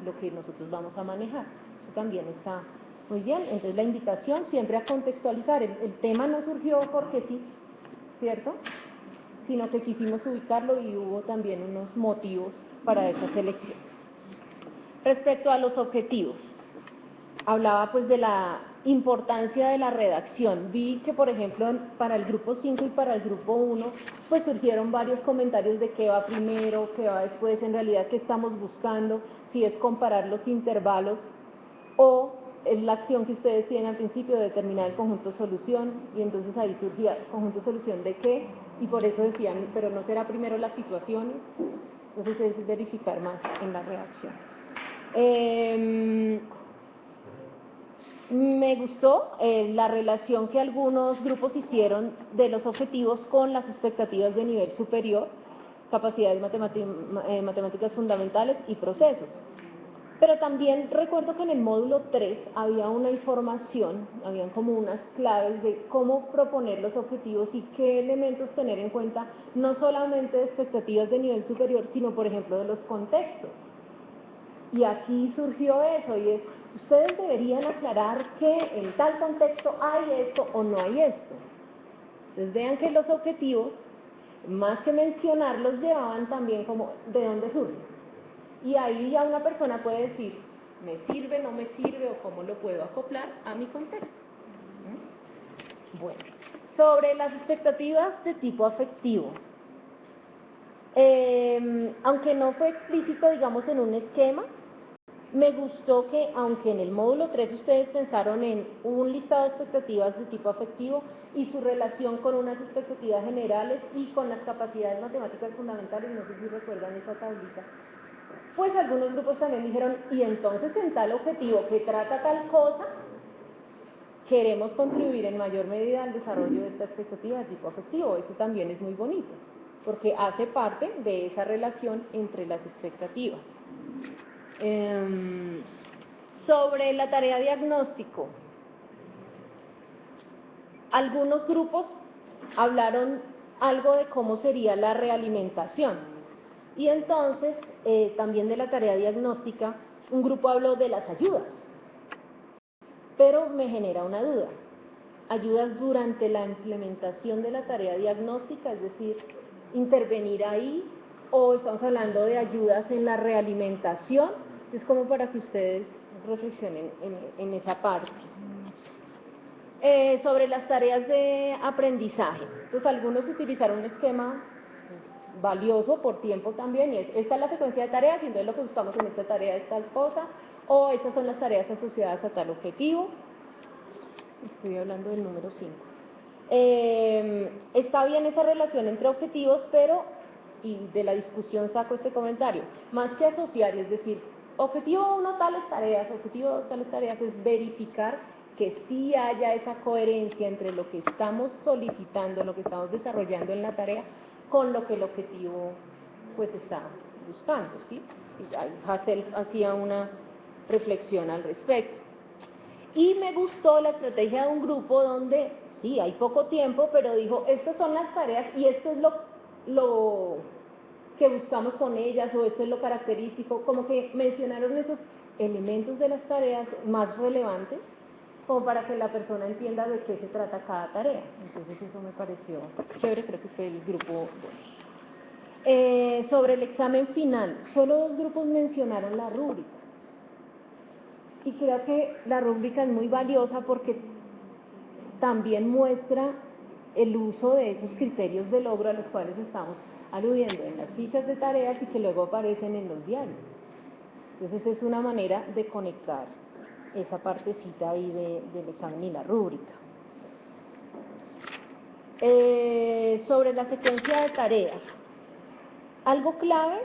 lo que nosotros vamos a manejar. Eso también está muy bien. Entonces la invitación siempre a contextualizar. El tema no surgió porque sí, ¿cierto? Sino que quisimos ubicarlo y hubo también unos motivos para esa selección. Respecto a los objetivos, hablaba pues de la importancia de la redacción. Vi que, por ejemplo, para el grupo 5 y para el grupo 1, pues surgieron varios comentarios de qué va primero, qué va después, en realidad qué estamos buscando, si es comparar los intervalos o es la acción que ustedes tienen al principio de determinar el conjunto solución, y entonces ahí surgía conjunto solución de qué, y por eso decían, pero no será primero las situaciones, entonces es verificar más en la redacción. Me gustó la relación que algunos grupos hicieron de los objetivos con las expectativas de nivel superior, capacidades matemáticas fundamentales y procesos. Pero también recuerdo que en el módulo 3 había una información, habían como unas claves de cómo proponer los objetivos y qué elementos tener en cuenta, no solamente de expectativas de nivel superior, sino por ejemplo de los contextos. Y aquí surgió eso, y es, ustedes deberían aclarar que en tal contexto hay esto o no hay esto. Entonces vean que los objetivos, más que mencionarlos, llevaban también como de dónde surgen. Y ahí ya una persona puede decir, me sirve, no me sirve, o cómo lo puedo acoplar a mi contexto. Bueno, sobre las expectativas de tipo afectivo. Aunque no fue explícito, digamos, en un esquema, me gustó que, aunque en el módulo 3 ustedes pensaron en un listado de expectativas de tipo afectivo y su relación con unas expectativas generales y con las capacidades matemáticas fundamentales, no sé si recuerdan esa tablita, pues algunos grupos también dijeron, y entonces en tal objetivo que trata tal cosa, queremos contribuir en mayor medida al desarrollo de esta expectativa de tipo afectivo. Eso también es muy bonito, porque hace parte de esa relación entre las expectativas. Sobre la tarea diagnóstico, algunos grupos hablaron algo de cómo sería la realimentación. Y entonces, también de la tarea diagnóstica, un grupo habló de las ayudas. Pero me genera una duda. Ayudas durante la implementación de la tarea diagnóstica, es decir, intervenir ahí, o estamos hablando de ayudas en la realimentación. Es como para que ustedes reflexionen en esa parte. Sobre las tareas de aprendizaje. Entonces, algunos utilizaron un esquema valioso por tiempo también, y esta es la secuencia de tareas, y entonces lo que buscamos en esta tarea es tal cosa, o estas son las tareas asociadas a tal objetivo. Estoy hablando del número 5. Está bien esa relación entre objetivos, pero, y de la discusión saco este comentario, más que asociar, es decir, objetivo 1 tales tareas, objetivo 2 tales tareas, es verificar que sí haya esa coherencia entre lo que estamos solicitando, lo que estamos desarrollando en la tarea, con lo que el objetivo pues está buscando, ¿sí? Hassel hacía una reflexión al respecto. Y me gustó la estrategia de un grupo donde, sí, hay poco tiempo, pero dijo, estas son las tareas y esto es lo que buscamos con ellas, o esto es lo característico, como que mencionaron esos elementos de las tareas más relevantes, como para que la persona entienda de qué se trata cada tarea. Entonces eso me pareció chévere, creo que fue el grupo 2. Sobre el examen final, solo 2 grupos mencionaron la rúbrica. Y creo que la rúbrica es muy valiosa porque también muestra el uso de esos criterios de logro a los cuales estamos aludiendo en las fichas de tareas y que luego aparecen en los diarios. Entonces es una manera de conectar esa partecita ahí del examen y la rúbrica. Sobre la secuencia de tareas, algo clave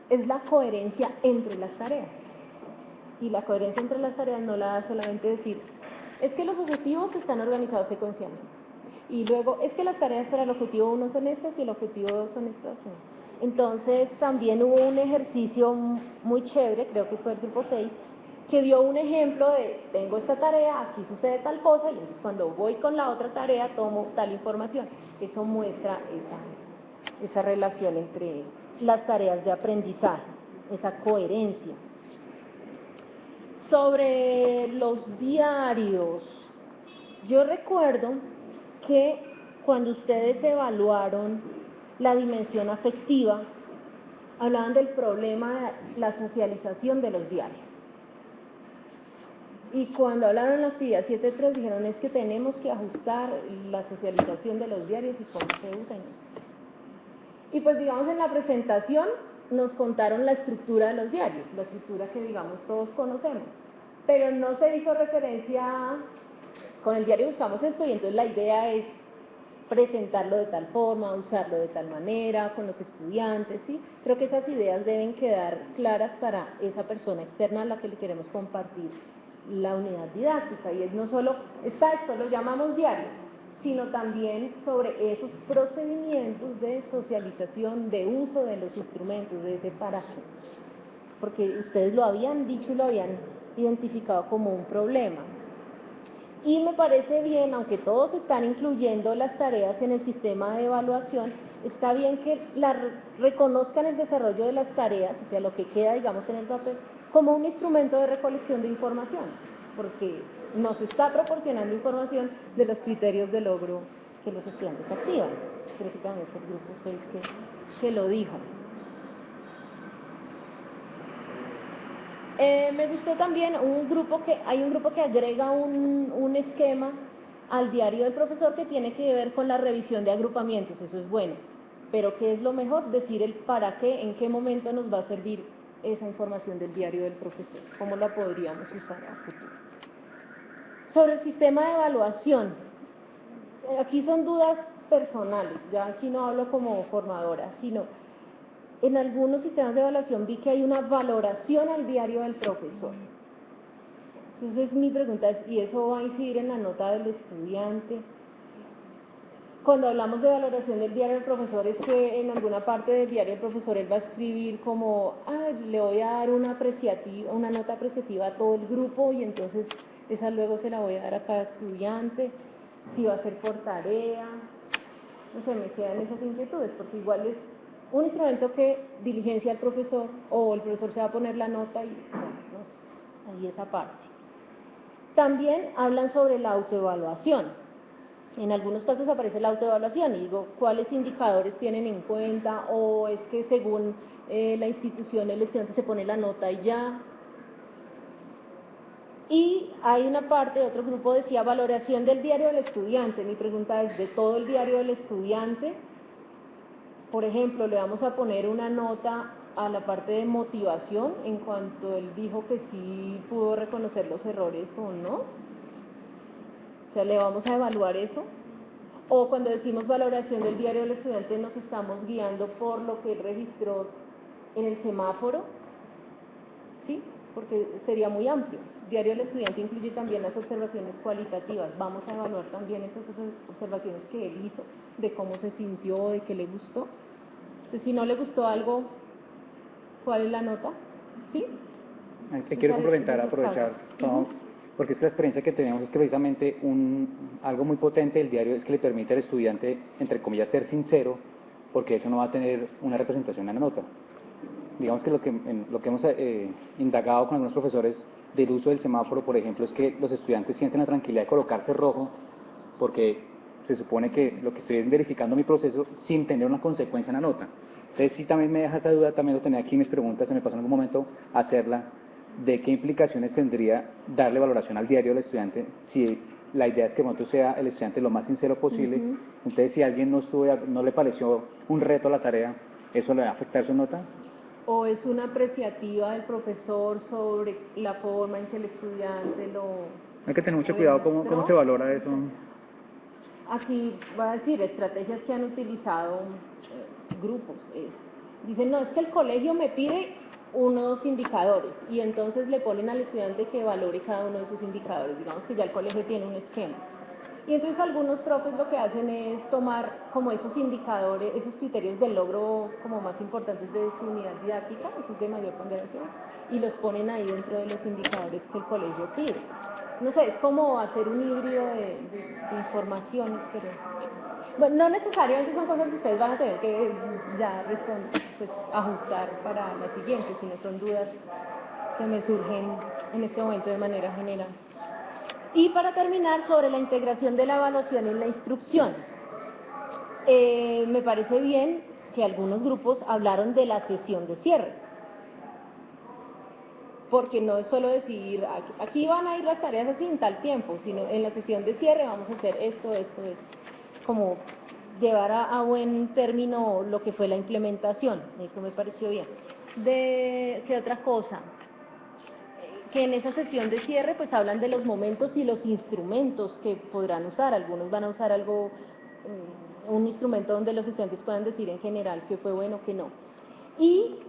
es la coherencia entre las tareas. Y la coherencia entre las tareas no la da solamente decir, es que los objetivos están organizados secuencialmente. Y luego, es que las tareas para el objetivo 1 son estas y el objetivo 2 son estas. Entonces también hubo un ejercicio muy chévere, creo que fue el grupo 6, que dio un ejemplo de, tengo esta tarea, aquí sucede tal cosa, y entonces cuando voy con la otra tarea tomo tal información. Eso muestra esa relación entre las tareas de aprendizaje, esa coherencia. Sobre los diarios, yo recuerdo que cuando ustedes evaluaron la dimensión afectiva, hablaban del problema de la socialización de los diarios. Y cuando hablaron en la actividad 7.3 dijeron es que tenemos que ajustar la socialización de los diarios y cómo se usan. Y pues digamos en la presentación nos contaron la estructura de los diarios, la estructura que digamos todos conocemos, pero no se hizo referencia, con el diario buscamos esto y entonces la idea es presentarlo de tal forma, usarlo de tal manera, con los estudiantes, ¿sí? Creo que esas ideas deben quedar claras para esa persona externa a la que le queremos compartir la unidad didáctica, y es no solo está esto, lo llamamos diario, sino también sobre esos procedimientos de socialización, de uso de los instrumentos, de separación, porque ustedes lo habían dicho y lo habían identificado como un problema. Y me parece bien, aunque todos están incluyendo las tareas en el sistema de evaluación, está bien que reconozcan el desarrollo de las tareas, o sea, lo que queda, digamos, en el papel, como un instrumento de recolección de información, porque nos está proporcionando información de los criterios de logro que los estudiantes activan. Creo que también es el grupo 6 que lo dijo. Me gustó también hay un grupo que agrega un esquema al diario del profesor que tiene que ver con la revisión de agrupamientos, eso es bueno, pero ¿qué es lo mejor? Decir el para qué, en qué momento nos va a servir esa información del diario del profesor, cómo la podríamos usar a futuro. Sobre el sistema de evaluación, aquí son dudas personales, ya aquí no hablo como formadora, sino en algunos sistemas de evaluación vi que hay una valoración al diario del profesor. Entonces mi pregunta es, ¿y eso va a incidir en la nota del estudiante? Cuando hablamos de valoración del diario del profesor, es que en alguna parte del diario del profesor él va a escribir como, le voy a dar una nota apreciativa a todo el grupo y entonces esa luego se la voy a dar a cada estudiante, si va a ser por tarea, no sé, me quedan esas inquietudes, porque igual es un instrumento que diligencia al profesor, o el profesor se va a poner la nota y bueno, no sé, ahí esa parte. También hablan sobre la autoevaluación. En algunos casos aparece la autoevaluación y digo, ¿cuáles indicadores tienen en cuenta? O es que según la institución el estudiante se pone la nota y ya. Y hay una parte, otro grupo decía, valoración del diario del estudiante. Mi pregunta es, ¿de todo el diario del estudiante? Por ejemplo, le vamos a poner una nota a la parte de motivación en cuanto él dijo que sí pudo reconocer los errores o no. O sea, le vamos a evaluar eso. O cuando decimos valoración del diario del estudiante nos estamos guiando por lo que él registró en el semáforo, ¿sí? Porque sería muy amplio. Diario del estudiante incluye también las observaciones cualitativas. Vamos a evaluar también esas observaciones que él hizo, de cómo se sintió, de qué le gustó. Entonces, si no le gustó algo, ¿cuál es la nota? ¿Sí? Te quiero complementar, aprovechar, porque es que la experiencia que tenemos es que precisamente algo muy potente del diario es que le permite al estudiante, entre comillas, ser sincero, porque eso no va a tener una representación en la nota. Digamos que lo que hemos indagado con algunos profesores del uso del semáforo, por ejemplo, es que los estudiantes sienten la tranquilidad de colocarse rojo, porque se supone que lo que estoy es verificando mi proceso sin tener una consecuencia en la nota. Entonces sí también me deja esa duda, también lo tenía aquí en mis preguntas, se me pasó en algún momento hacerla, de qué implicaciones tendría darle valoración al diario del estudiante si la idea es que nosotros sea el estudiante lo más sincero posible. Entonces si a alguien no le pareció un reto la tarea, ¿eso le va a afectar su nota? ¿O es una apreciativa del profesor sobre la forma en que el estudiante lo... Hay que tener mucho cuidado cómo se valora eso. Aquí va a decir estrategias que han utilizado grupos. Dicen, no, es que el colegio me pide unos indicadores y entonces le ponen al estudiante que valore cada uno de esos indicadores. Digamos que ya el colegio tiene un esquema. Y entonces algunos profes lo que hacen es tomar como esos indicadores, esos criterios de logro como más importantes de su unidad didáctica, esos de mayor ponderación, y los ponen ahí dentro de los indicadores que el colegio pide. No sé, es como hacer un híbrido de informaciones, pero bueno, no necesariamente son cosas que ustedes van a tener que ya pues, ajustar para la siguiente, sino son dudas que me surgen en este momento de manera general. Y para terminar, sobre la integración de la evaluación en la instrucción. Me parece bien que algunos grupos hablaron de la sesión de cierre. Porque no es solo decir, aquí van a ir las tareas así en tal tiempo, sino en la sesión de cierre vamos a hacer esto. Como llevar a buen término lo que fue la implementación. Eso me pareció bien. ¿Qué otra cosa? Que en esa sesión de cierre pues hablan de los momentos y los instrumentos que podrán usar. Algunos van a usar algo un instrumento donde los estudiantes puedan decir en general qué fue bueno, qué no. Y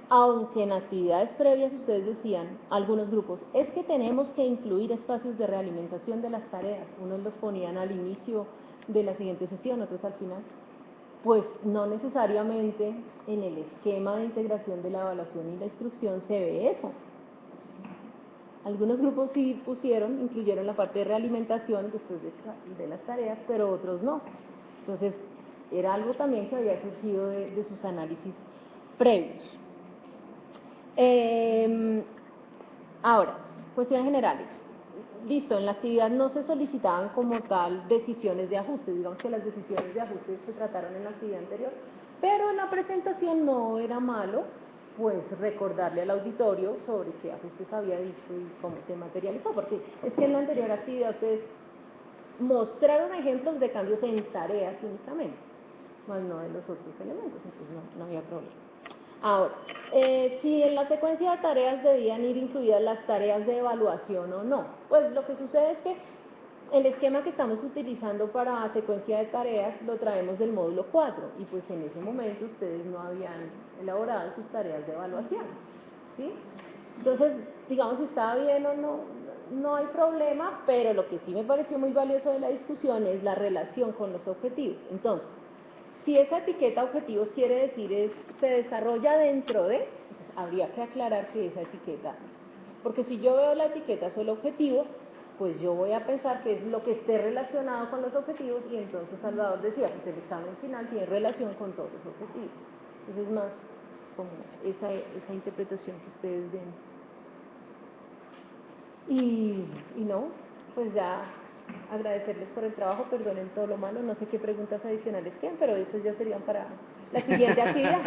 aunque en actividades previas ustedes decían, algunos grupos, es que tenemos que incluir espacios de realimentación de las tareas, unos los ponían al inicio de la siguiente sesión, otros al final, pues no necesariamente en el esquema de integración de la evaluación y la instrucción se ve eso. Algunos grupos sí incluyeron la parte de realimentación después de las tareas, pero otros no. Entonces, era algo también que había surgido de sus análisis previos. Ahora, cuestiones generales. Listo, en la actividad no se solicitaban como tal decisiones de ajuste, digamos que las decisiones de ajuste se trataron en la actividad anterior, pero en la presentación no era malo, pues recordarle al auditorio sobre qué ajustes había dicho y cómo se materializó, porque es que en la anterior actividad ustedes mostraron ejemplos de cambios en tareas únicamente, más no de los otros elementos, entonces no había problema. Ahora, si en la secuencia de tareas debían ir incluidas las tareas de evaluación o no, pues lo que sucede es que el esquema que estamos utilizando para secuencia de tareas lo traemos del módulo 4 y pues en ese momento ustedes no habían elaborado sus tareas de evaluación, ¿sí? Entonces, digamos si estaba bien o no, no hay problema, pero lo que sí me pareció muy valioso de la discusión es la relación con los objetivos. Entonces, si esa etiqueta objetivos quiere decir se desarrolla dentro de, pues habría que aclarar que esa etiqueta, porque si yo veo la etiqueta solo objetivos, pues yo voy a pensar que es lo que esté relacionado con los objetivos y entonces Salvador decía, pues el examen final tiene relación con todos los objetivos. Entonces es más como esa interpretación que ustedes ven. Y no, pues ya agradecerles por el trabajo, perdonen todo lo malo, no sé qué preguntas adicionales quedan, pero esas ya serían para la siguiente actividad.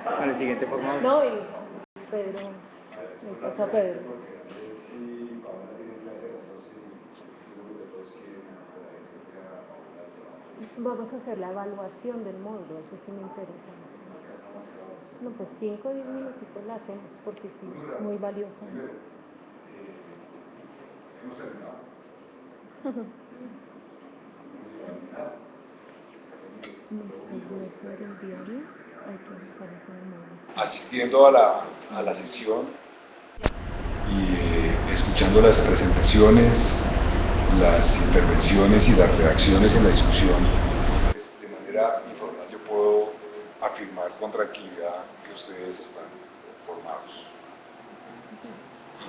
Para el siguiente formado. No, y Pedro, me pasa Pedro. Vamos a hacer la evaluación del módulo, eso sí me interesa. No, pues 5 o 10 minutitos la hacemos, porque sí, muy valioso. Hemos terminado. Asistiendo a la sesión y escuchando las presentaciones, las intervenciones y las reacciones en la discusión, pues, de manera informal yo puedo afirmar con tranquilidad que ustedes están formados.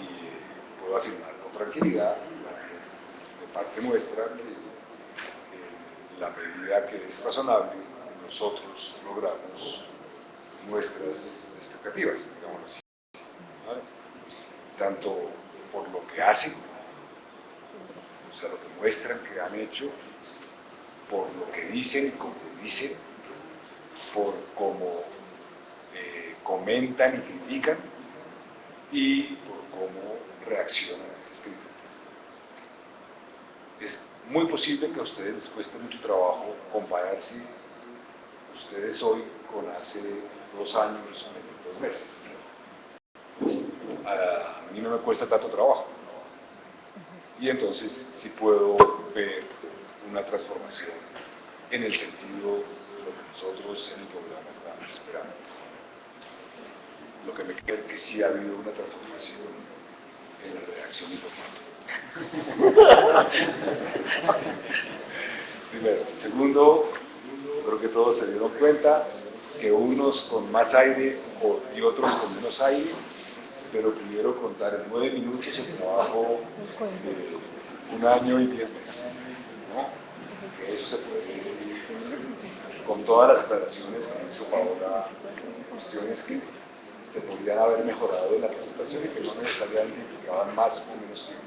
Y puedo afirmar con tranquilidad de parte nuestra que en la medida que es razonable nosotros logramos nuestras expectativas, digámoslo así, ¿vale? Tanto por lo que hacen, o sea, lo que muestran que han hecho, por lo que dicen y cómo dicen, por cómo comentan y critican y por cómo reaccionan a esas críticas. Es muy posible que a ustedes les cueste mucho trabajo compararse ustedes hoy con hace 2 años o 2 meses. A mí no me cuesta tanto trabajo. Y entonces sí puedo ver una transformación en el sentido de lo que nosotros en el programa estamos esperando. Lo que me queda es que sí ha habido una transformación en la redacción informática. Primero. Segundo, creo que todos se dieron cuenta que unos con más aire y otros con menos aire, pero primero contar en 9 minutos el trabajo de 1 año y 10 meses, ¿no? Que eso se puede hacer con todas las aclaraciones que hizo Paola, cuestiones que se podrían haber mejorado en la presentación y que no necesariamente implicaban más o menos tiempo.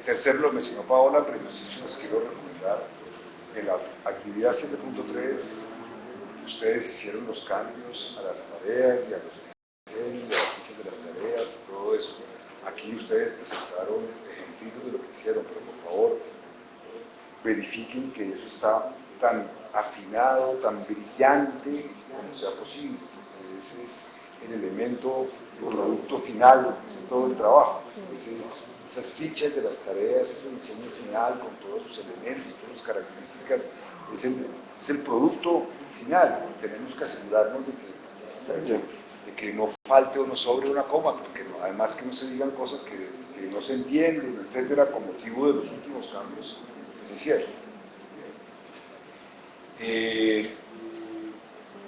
Tercero, lo mencionó Paola, pero yo sí los quiero recomendar. En la actividad 7.3 ustedes hicieron los cambios a las tareas y a los diseños, a las fichas de las tareas, todo eso. Aquí ustedes presentaron ejemplitos de lo que hicieron, pero por favor verifiquen que eso está tan afinado, tan brillante como sea posible, porque ese es el elemento, el producto final de todo el trabajo. Ese esas fichas de las tareas, ese diseño final con todos sus elementos, todas sus características, es el producto final. Tenemos que asegurarnos de que no falte o no sobre una coma, porque además que no se digan cosas que no se entienden, etcétera, con motivo de los últimos cambios que se hicieron.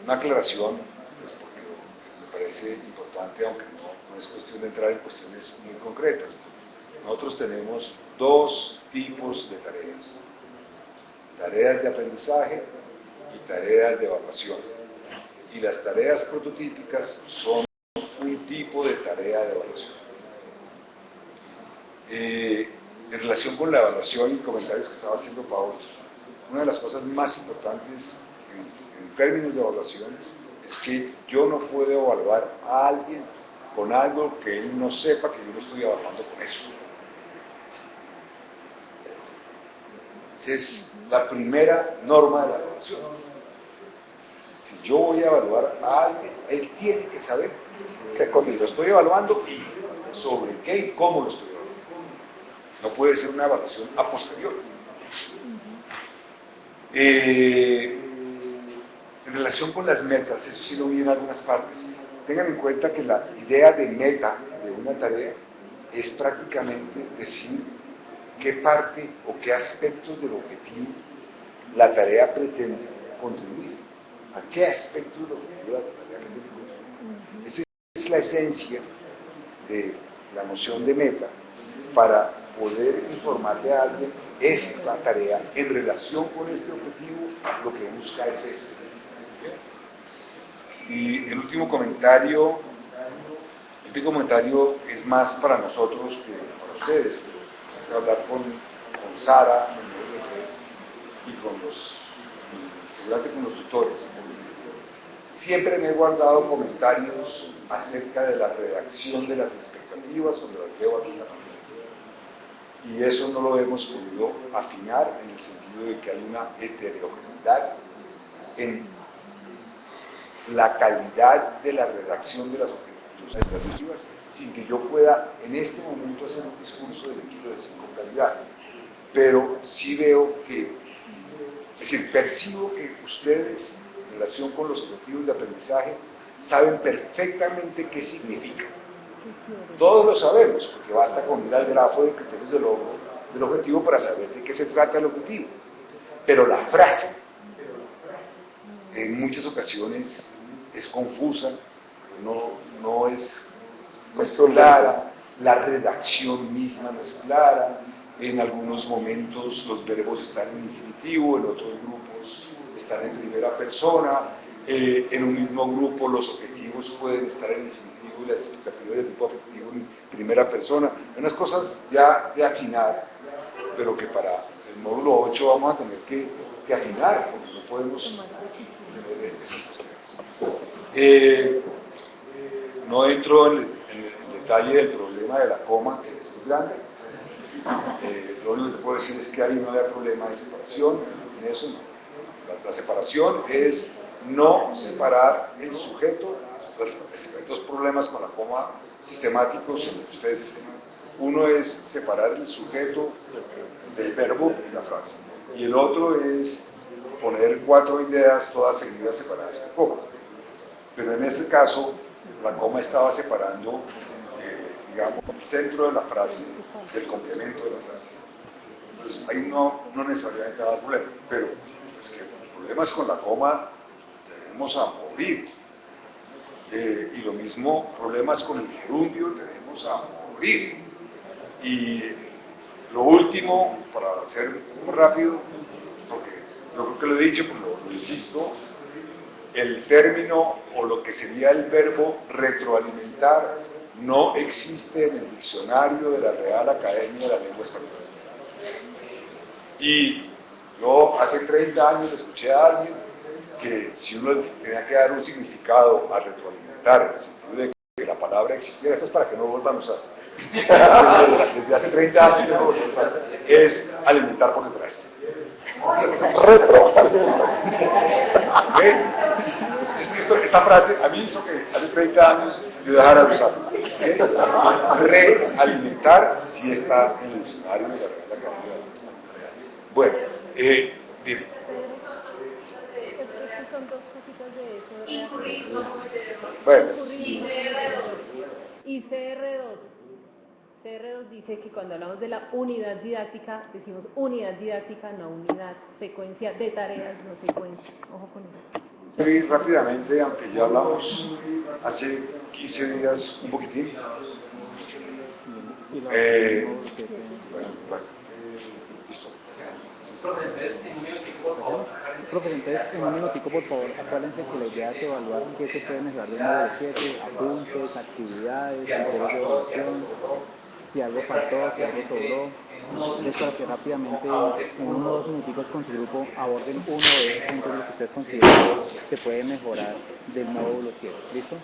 Una aclaración, pues, porque me parece importante, aunque no es cuestión de entrar en cuestiones muy concretas. Nosotros tenemos dos tipos de tareas: tareas de aprendizaje y tareas de evaluación. Y las tareas prototípicas son un tipo de tarea de evaluación. En relación con la evaluación y comentarios que estaba haciendo Paolo, una de las cosas más importantes en términos de evaluación es que yo no puedo evaluar a alguien con algo que él no sepa que yo lo estoy evaluando con eso. Esa es la primera norma de la evaluación. Si yo voy a evaluar a alguien, él tiene que saber qué cosa lo estoy evaluando y sobre qué y cómo lo estoy evaluando. No puede ser una evaluación a posteriori. En relación con las metas, eso sí lo vi en algunas partes. Tengan en cuenta que la idea de meta de una tarea es prácticamente decir qué parte o qué aspectos del objetivo la tarea pretende contribuir. ¿A qué aspectos del objetivo la tarea pretende contribuir? Esa es la esencia de la noción de meta para poder informarle a alguien es la tarea en relación con este objetivo, lo que busca es este. Y el último comentario es más para nosotros que para ustedes, pero hay que hablar con Sara, y seguramente con los tutores. Siempre me he guardado comentarios acerca de la redacción de las expectativas cuando las veo aquí en la pantalla. Y eso no lo hemos podido afinar en el sentido de que hay una heterogeneidad en la calidad de la redacción de las expectativas sin que yo pueda en este momento hacer un discurso de equipo de con calidad. Pero sí veo que, es decir, percibo que ustedes en relación con los objetivos de aprendizaje saben perfectamente qué significa. Todos lo sabemos, porque basta con ir al grafo de criterios del objetivo para saber de qué se trata el objetivo. Pero la frase, en muchas ocasiones, es confusa, no es clara, la redacción misma no es clara, en algunos momentos los verbos están en infinitivo, en otros grupos están en primera persona, en un mismo grupo los objetivos pueden estar en infinitivo y las expectativas de tipo afectivo en primera persona. Hay unas cosas ya de afinar, pero que para el módulo 8 vamos a tener que afinar, porque no podemos tener esas cosas. No entro en el detalle del problema de la coma, que es muy grande. Lo único que te puedo decir es que ahí no hay problema de separación, en eso no. La separación es no separar el sujeto. Hay dos problemas con la coma sistemáticos en los que ustedes sisteman. Uno es separar el sujeto del verbo en la frase, y el otro es poner 4 ideas todas seguidas separadas con coma. Pero en ese caso, la coma estaba separando, digamos, el centro de la frase del complemento de la frase. Entonces, ahí no necesariamente va a haber problema, pero es que los problemas con la coma tenemos a morir. Y lo mismo, problemas con el gerundio tenemos a morir. Y lo último, para ser muy rápido, porque yo creo que lo he dicho, pero lo insisto, el término o lo que sería el verbo retroalimentar no existe en el diccionario de la Real Academia de la Lengua Española. Y yo hace 30 años escuché a alguien que si uno tenía que dar un significado a retroalimentar, en el sentido de que la palabra existiera, esto es para que no vuelvan a usar. Desde hace 30 años no vuelvan a usar, es alimentar por detrás. Retroalimentar. ¿Okay? esta frase a mí hizo que hace 30 años yo dejara de usarla. Realimentar sí está en el diccionario de la Real Academia. Bueno, dime. Son dos cositas de eso. Bueno, sí. Y CR2 dice que cuando hablamos de la unidad didáctica, decimos unidad didáctica, no unidad, secuencia de tareas, no secuencia. Ojo con eso. Muy rápidamente, aunque ya hablamos hace 15 días un poquitín. Bueno, listo. Profe, entonces en un minutico, por favor, acuérdense que la idea es evaluar qué se puede mejorar del módulo 7, apuntes, actividades, criterios de evaluación, si algo faltó, si algo sobró. Es para que rápidamente, en 1 o 2 minuticos con su grupo, aborden uno de esos puntos que ustedes consideran que puede mejorar del módulo 7. ¿Listo?